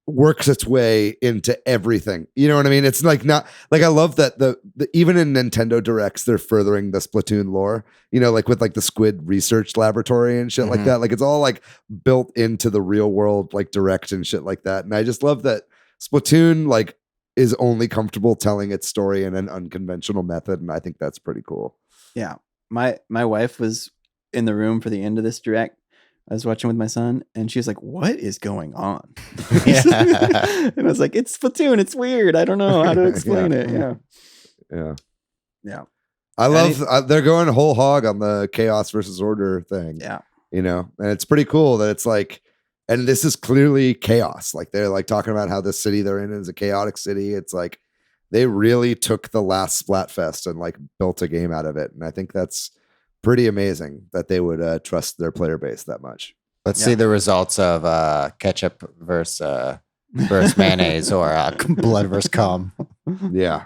works its way into everything. You know what I mean? It's like not like I love that the even in Nintendo Directs they're furthering the Splatoon lore. You know, like with like the Squid Research Laboratory and shit like that. Like it's all like built into the real world like Direct and shit like that. And I just love that Splatoon like is only comfortable telling its story in an unconventional method, and I think that's pretty cool. Yeah, my wife was in the room for the end of this direct. I was watching with my son, and she was like, "What is going on?" And I was like, "It's Splatoon. It's weird. I don't know how to explain it." Yeah. I love they're going whole hog on the chaos versus order thing. Yeah. And it's pretty cool that it's like, and this is clearly chaos. Like they're like talking about how the city they're in is a chaotic city. It's like they really took the last Splatfest and like built a game out of it. And I think that's pretty amazing that they would trust their player base that much. Let's see the results of ketchup versus mayonnaise or blood versus cum. Yeah.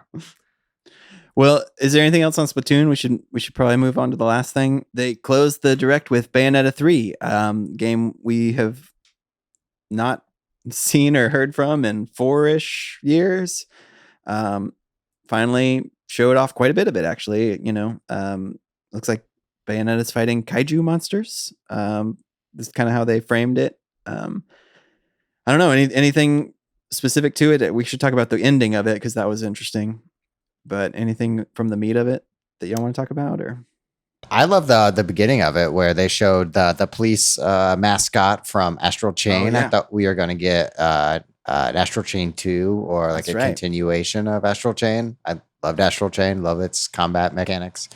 Well, is there anything else on Splatoon? We should probably move on to the last thing. They closed the direct with Bayonetta 3, game we have not seen or heard from in 4-ish years. Finally showed off quite a bit of it, actually. Looks like Bayonetta's fighting kaiju monsters. This is kind of how they framed it. I don't know anything specific to it. We should talk about the ending of it because that was interesting. But anything from the meat of it that y'all want to talk about, or? I love the beginning of it where they showed the police mascot from Astral Chain. Oh, yeah. I thought we were going to get an Astral Chain 2 or like That's a right. continuation of Astral Chain. I loved Astral Chain, love its combat mechanics.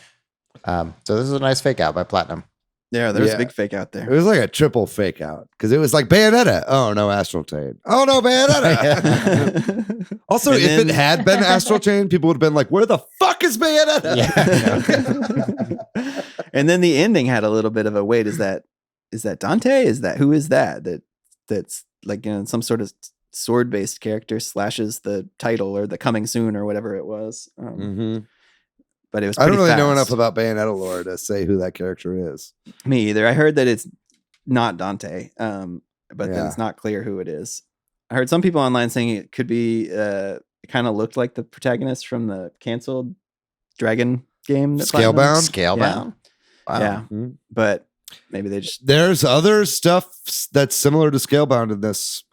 So this is a nice fake out by Platinum. Yeah, there's a big fake out It there. was like a triple fake out because it was like Bayonetta. Oh no, Astral Chain. Oh no, Bayonetta. Also, if it had been Astral Chain, people would have been like, "Where the fuck is Bayonetta?" Yeah. And then the ending had a little bit of a wait. Is that Dante? Who is that? That's like some sort of sword based character slashes the title or the coming soon or whatever it was. But it was. I don't really know fast. enough about Bayonetta lore to say who that character is. Me either. I heard that it's not Dante, but then Yeah. it's not clear who it is. I heard some people online saying it could be. It kind of looked like the protagonist from the canceled Dragon game. that Platinum- Scalebound? Scalebound? Wow. Yeah, Mhm. but maybe they just. There's other stuff that's similar to Scalebound in this.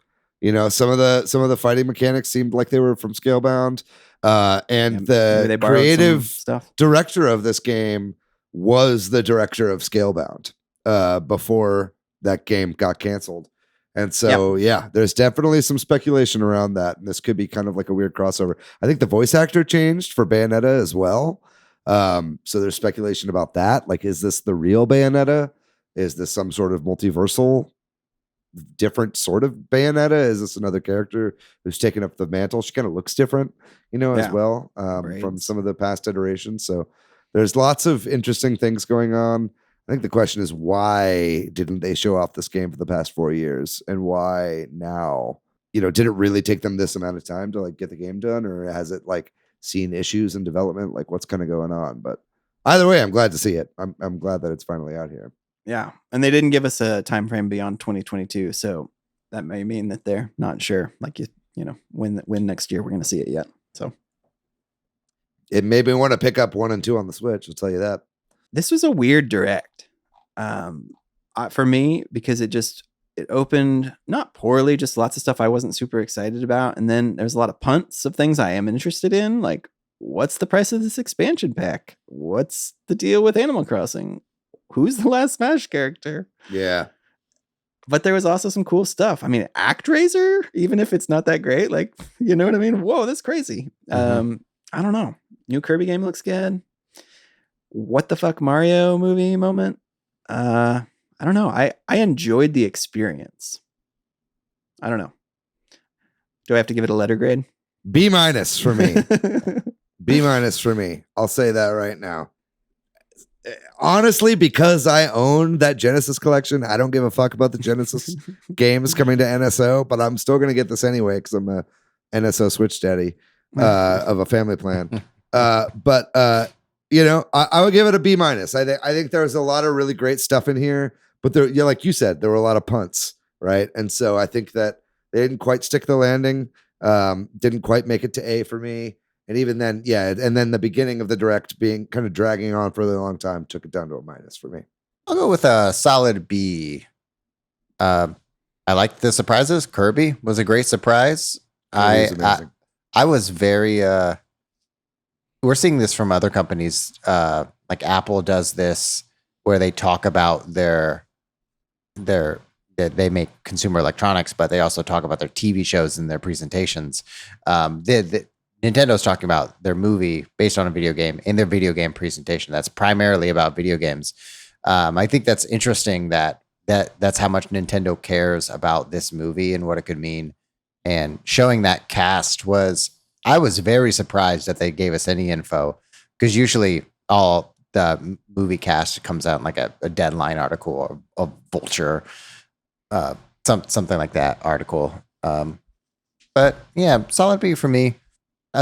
Some of the fighting mechanics seemed like they were from Scalebound. And maybe they the borrowed some creative stuff. director of this game was the director of Scalebound before that game got canceled. And so, there's definitely some speculation around that. And this could be kind of like a weird crossover. I think the voice actor changed for Bayonetta as well. So there's speculation about that. Like, is this the real Bayonetta? Is this some sort of multiversal different sort of Bayonetta? Is this another character who's taken up the mantle? She kind of looks different, as well from some of the past iterations. So there's lots of interesting things going on. I think the question is, why didn't they show off this game for the past 4 years, and why now? Did it really take them this amount of time to like get the game done, or has it like seen issues in development? Like, what's kind of going on? But either way, I'm glad to see it. I'm glad that it's finally out here. Yeah, and they didn't give us a time frame beyond 2022, so that may mean that they're not sure. Like when next year we're going to see it yet. So it made me want to pick up 1 and 2 on the Switch. I'll tell you that. this was a weird direct for me because it opened not poorly, just lots of stuff I wasn't super excited about, and then there's a lot of punts of things I am interested in, like what's the price of this expansion pack? What's the deal with Animal Crossing? Who's the last Smash character? Yeah. But there was also some cool stuff. I mean, ActRaiser, even if it's not that great, like, you know what I mean? Whoa, that's crazy. I don't know. New Kirby game looks good. What the fuck Mario movie moment? I don't know. I enjoyed the experience. I don't know. Do I have to give it a letter grade? B- for me. B- for me. I'll say that right now. Honestly, because I own that Genesis collection, I don't give a fuck about the Genesis games coming to NSO, but I'm still going to get this anyway because I'm a NSO Switch daddy of a family plan. But I would give it a B-. I think there's a lot of really great stuff in here, but there, like you said, there were a lot of punts, right? And so I think that they didn't quite stick the landing, didn't quite make it to A for me. And even then, and then the beginning of the direct being kind of dragging on for a long time took it down to a minus for me. I'll go with a solid B. I liked the surprises. Kirby was a great surprise. I was very. We're seeing this from other companies. Like Apple does this, where they talk about they make consumer electronics, but they also talk about their TV shows and their presentations. Nintendo's talking about their movie based on a video game in their video game presentation. That's primarily about video games. I think that's interesting that's how much Nintendo cares about this movie and what it could mean. And showing that cast I was very surprised that they gave us any info, because usually all the movie cast comes out in like a Deadline article or a Vulture, something like that article. But yeah, solid B for me.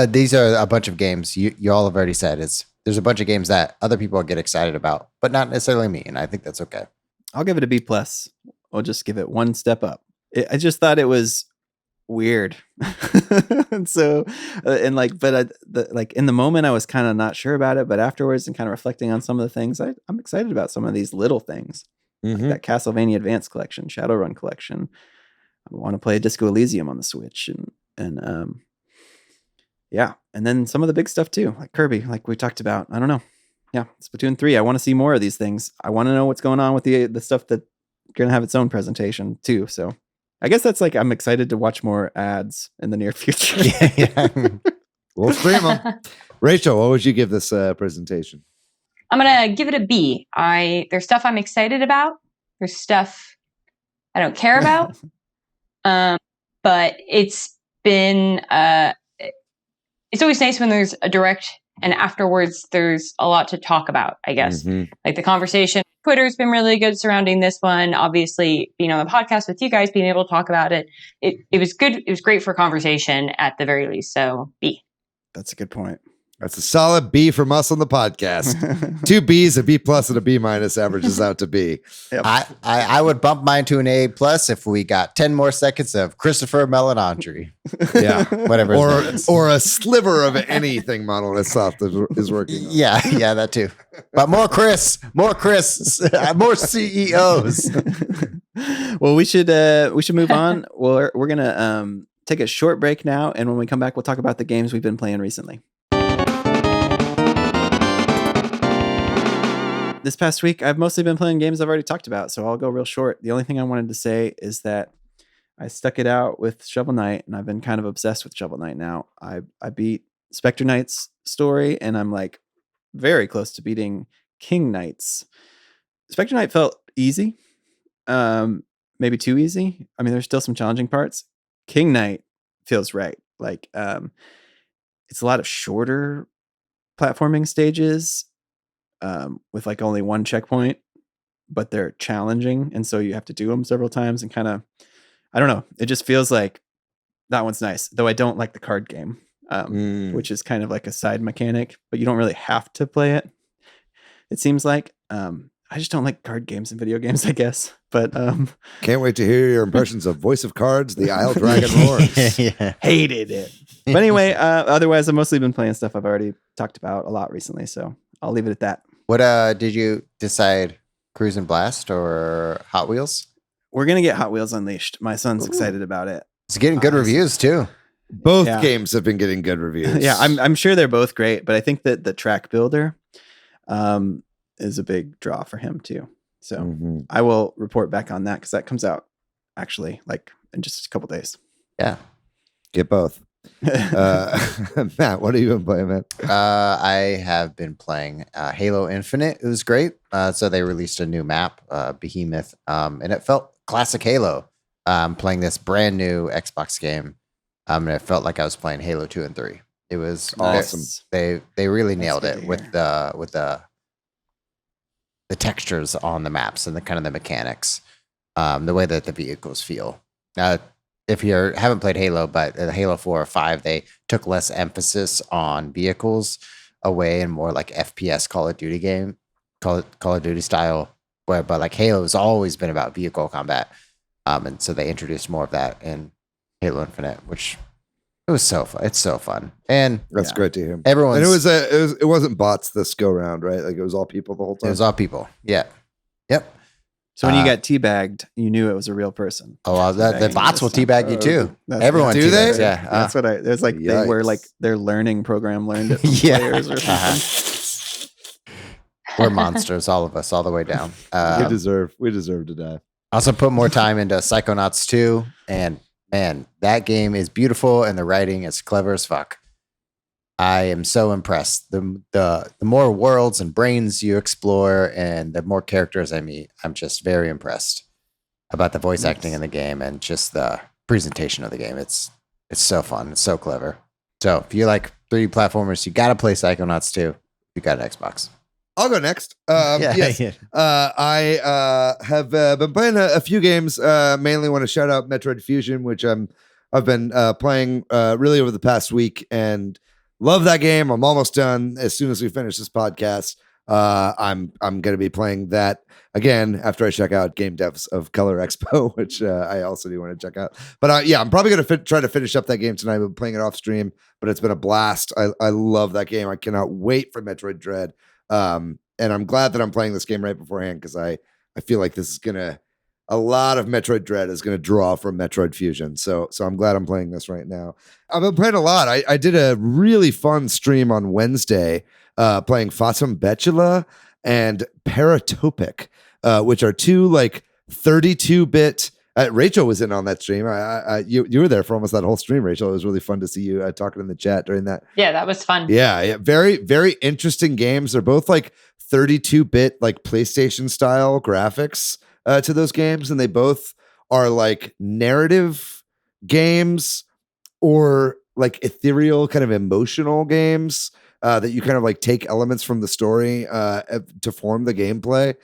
These are a bunch of games you all have already said. There's a bunch of games that other people get excited about, but not necessarily me, and I think that's okay. I'll give it a B plus. I'll just give it one step up. I just thought it was weird, and so like in the moment I was kind of not sure about it, but afterwards and kind of reflecting on some of the things, I'm excited about some of these little things. Like that Castlevania Advance Collection, Shadowrun Collection. I want to play Disco Elysium on the Switch, and yeah, and then some of the big stuff too, like Kirby, like we talked about. I don't know. Yeah, Splatoon 3. I want to see more of these things. I want to know what's going on with the stuff that's going to have its own presentation too. So I guess that's like, I'm excited to watch more ads in the near future. Yeah. We'll stream them. Rachel, what would you give this presentation? I'm going to give it a B. There's stuff I'm excited about. There's stuff I don't care about. But it's been, it's always nice when there's a direct and afterwards there's a lot to talk about, I guess. Like the conversation, Twitter's been really good surrounding this one. Obviously, being on the podcast with you guys, being able to talk about it. It was good. It was great for conversation at the very least. So B. That's a good point. That's a solid B from us on the podcast. 2 B's, a B plus, and a B minus averages out to B. Yep. I would bump mine to an A plus if we got 10 more seconds of Christopher Melanandri. Yeah, Whatever. or a sliver of anything Monolithsoft is working on. Yeah, that too. But more Chris, more CEOs. Well, we should move on. We're gonna take a short break now, and when we come back, we'll talk about the games we've been playing recently. This past week, I've mostly been playing games I've already talked about, so I'll go real short. The only thing I wanted to say is that I stuck it out with Shovel Knight, and I've been kind of obsessed with Shovel Knight now. I beat Spectre Knight's story, and I'm like very close to beating King Knight's. Spectre Knight felt easy, maybe too easy. I mean, there's still some challenging parts. King Knight feels right. Like it's a lot of shorter platforming stages. With like only one checkpoint, but they're challenging, and so you have to do them several times, and kind of, I don't know, it just feels like that one's nice, though I don't like the card game, which is kind of like a side mechanic, but you don't really have to play it, it seems like. I just don't like card games and video games, I guess, but Can't wait to hear your impressions of Voice of Cards, The Isle Dragon Roars. Yeah. hated it. But anyway, otherwise I've mostly been playing stuff I've already talked about a lot recently, so I'll leave it at that. What did you decide? Cruise and Blast or Hot Wheels? We're gonna get Hot Wheels Unleashed. My son's excited about it. It's getting good reviews too. Both games have been getting good reviews. Yeah, I'm sure they're both great, but I think that the track builder is a big draw for him too. So I will report back on that, because that comes out actually like in just a couple days. Yeah. Get both. Matt, what have you been playing, man? I have been playing Halo Infinite. It was great. So they released a new map, Behemoth, and it felt classic Halo. Playing this brand new Xbox game, and it felt like I was playing Halo 2 and 3. It was awesome. They really nailed it with the textures on the maps and the kind of the mechanics, the way that the vehicles feel. If you haven't played Halo, but Halo 4 or 5, they took less emphasis on vehicles away and more like FPS Call of Duty game, Call of Duty style. But like Halo has always been about vehicle combat, and so they introduced more of that in Halo Infinite, which it was so fun. It's so fun, and that's great to hear. Everyone's, and it wasn't bots this go round, right? Like it was all people the whole time. It was all people. Yeah. Yep. So when you got teabagged, you knew it was a real person. Oh, well, the bots will teabbag you too. Everyone do teabags. they? Yeah, that's what there's like Yikes. they were like their learning program learned it from players or something. We're monsters, all of us, all the way down. We deserve to die. Also put more time into Psychonauts 2, and man, that game is beautiful and the writing is clever as fuck. I am so impressed. The more worlds and brains you explore and the more characters I meet, I'm just very impressed about the voice acting in the game and just the presentation of the game. It's so fun. It's so clever. So if you like 3D platformers, you got to play Psychonauts 2. You got an Xbox. I'll go next. Yes. I have been playing a few games. Mainly want to shout out Metroid Fusion, which I've been playing really over the past week and love that game. I'm almost done. As soon as we finish this podcast, I'm going to be playing that again after I check out Game Devs of Color Expo, which I also do want to check out. But I'm probably going to try to finish up that game tonight. I've been playing it off stream, but it's been a blast. I love that game. I cannot wait for Metroid Dread. And I'm glad that I'm playing this game right beforehand because I feel like this is a lot of Metroid Dread is gonna draw from Metroid Fusion. So I'm glad I'm playing this right now. I've been playing a lot. I did a really fun stream on Wednesday, playing Fatum Betula and Paratopic, which are two like 32-bit. Rachel was in on that stream. You were there for almost that whole stream, Rachel. It was really fun to see you talking in the chat during that. Yeah, that was fun. Yeah. Very, very interesting games. They're both like 32-bit, like PlayStation style graphics to those games. And they both are like narrative games or like ethereal kind of emotional games that you kind of like take elements from the story to form the gameplay.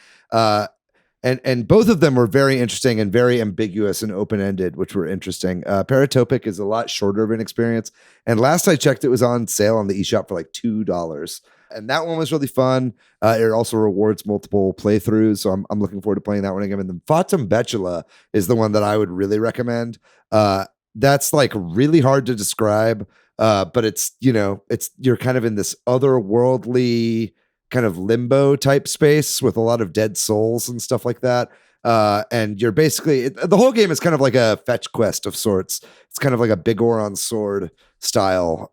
And both of them were very interesting and very ambiguous and open-ended, which were interesting. Paratopic is a lot shorter of an experience. And last I checked, it was on sale on the eShop for like $2. And that one was really fun. It also rewards multiple playthroughs. So I'm looking forward to playing that one again. And then Fatum Betula is the one that I would really recommend. That's like really hard to describe. But it's, you're kind of in this otherworldly kind of limbo type space with a lot of dead souls and stuff like that. And you're basically, the whole game is kind of like a fetch quest of sorts. It's kind of like a Big Oron sword style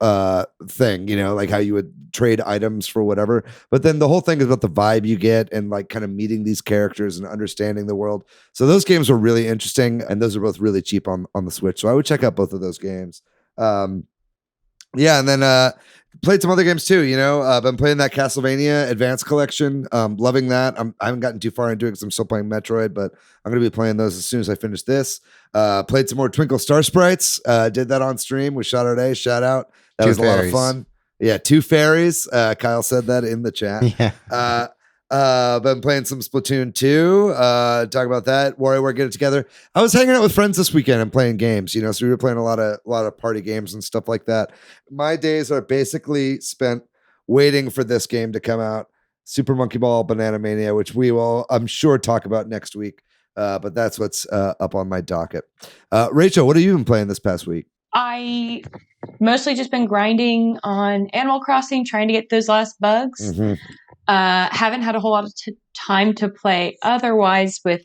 thing, like how you would trade items for whatever. But then the whole thing is about the vibe you get and like kind of meeting these characters and understanding the world. So those games were really interesting. And those are both really cheap on the Switch. So I would check out both of those games. And then played some other games too. I've been playing that Castlevania Advance Collection. Loving that. I haven't gotten too far into it because I'm still playing Metroid, but I'm going to be playing those as soon as I finish this. Played some more Twinkle Star Sprites. Did that on stream with Shadow Day. Shout out. That was a lot of fun. Yeah, 2 fairies. Kyle said that in the chat. Yeah. Been playing some Splatoon 2. Talk about that. WarioWare Get It Together. I was hanging out with friends this weekend and playing games, so we were playing a lot of party games and stuff like that. My days are basically spent waiting for this game to come out, Super Monkey Ball Banana Mania, which we will, I'm sure, talk about next week. But that's what's up on my docket. Rachel, what have you been playing this past week? I mostly just been grinding on Animal Crossing, trying to get those last bugs. Mm-hmm. Haven't had a whole lot of time to play otherwise with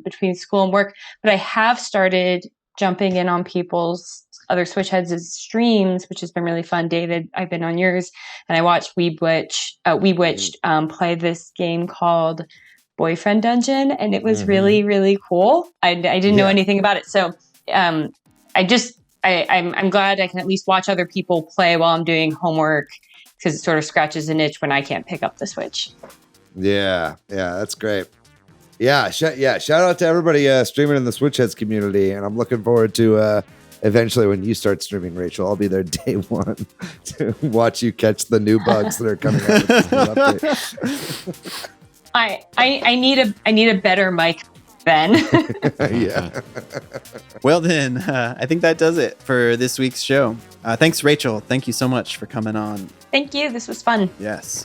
between school and work, but I have started jumping in on people's other Switch Headz' streams, which has been really fun. David, I've been on yours, and I watched Weebwitched play this game called Boyfriend Dungeon, and it was really, really cool. I didn't know anything about it, so I'm glad I can at least watch other people play while I'm doing homework, because it sort of scratches an itch when I can't pick up the Switch. Yeah, that's great. Shout out to everybody streaming in the Switch Headz community, and I'm looking forward to eventually when you start streaming, Rachel. I'll be there day one to watch you catch the new bugs that are coming out with this new update. I need a better mic then. Yeah. Well then, I think that does it for this week's show. Thanks, Rachel. Thank you so much for coming on. Thank you. This was fun. Yes.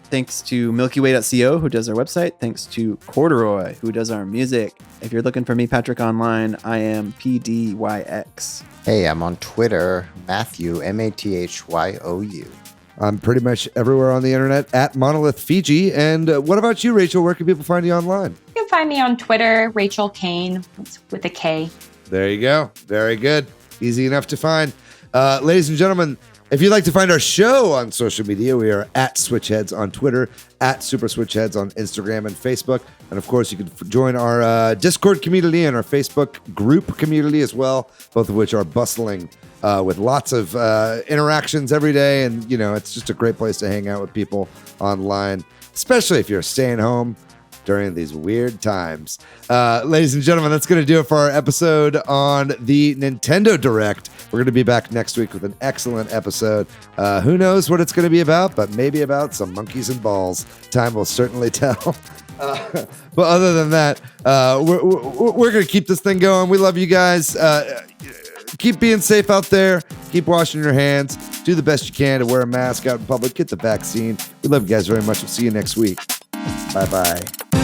Thanks to MilkyWay.co, who does our website. Thanks to Corduroy, who does our music. If you're looking for me, Patrick, online, I am PDYX. Hey, I'm on Twitter, Matthew, MATHYOU. I'm pretty much everywhere on the internet at Monolith Fiji. And what about you, Rachel? Where can people find you online? You can find me on Twitter, Rachel Kane, with a K. There you go. Very good. Easy enough to find. Ladies and gentlemen, If you'd like to find our show on social media, we are at Switch Headz on Twitter, at Super Switch Headz on Instagram and Facebook. And of course, you can join our Discord community and our Facebook group community as well, both of which are bustling with lots of interactions every day. And, you know, it's just a great place to hang out with people online, especially if you're staying home during these weird times. Ladies and gentlemen, that's going to do it for our episode on the Nintendo Direct. We're going to be back next week with an excellent episode. Who knows what it's going to be about, but maybe about some monkeys and balls. Time will certainly tell. But other than that, we're going to keep this thing going. We love you guys. Keep being safe out there. Keep washing your hands. Do the best you can to wear a mask out in public. Get the vaccine. We love you guys very much. We'll see you next week. Bye-bye.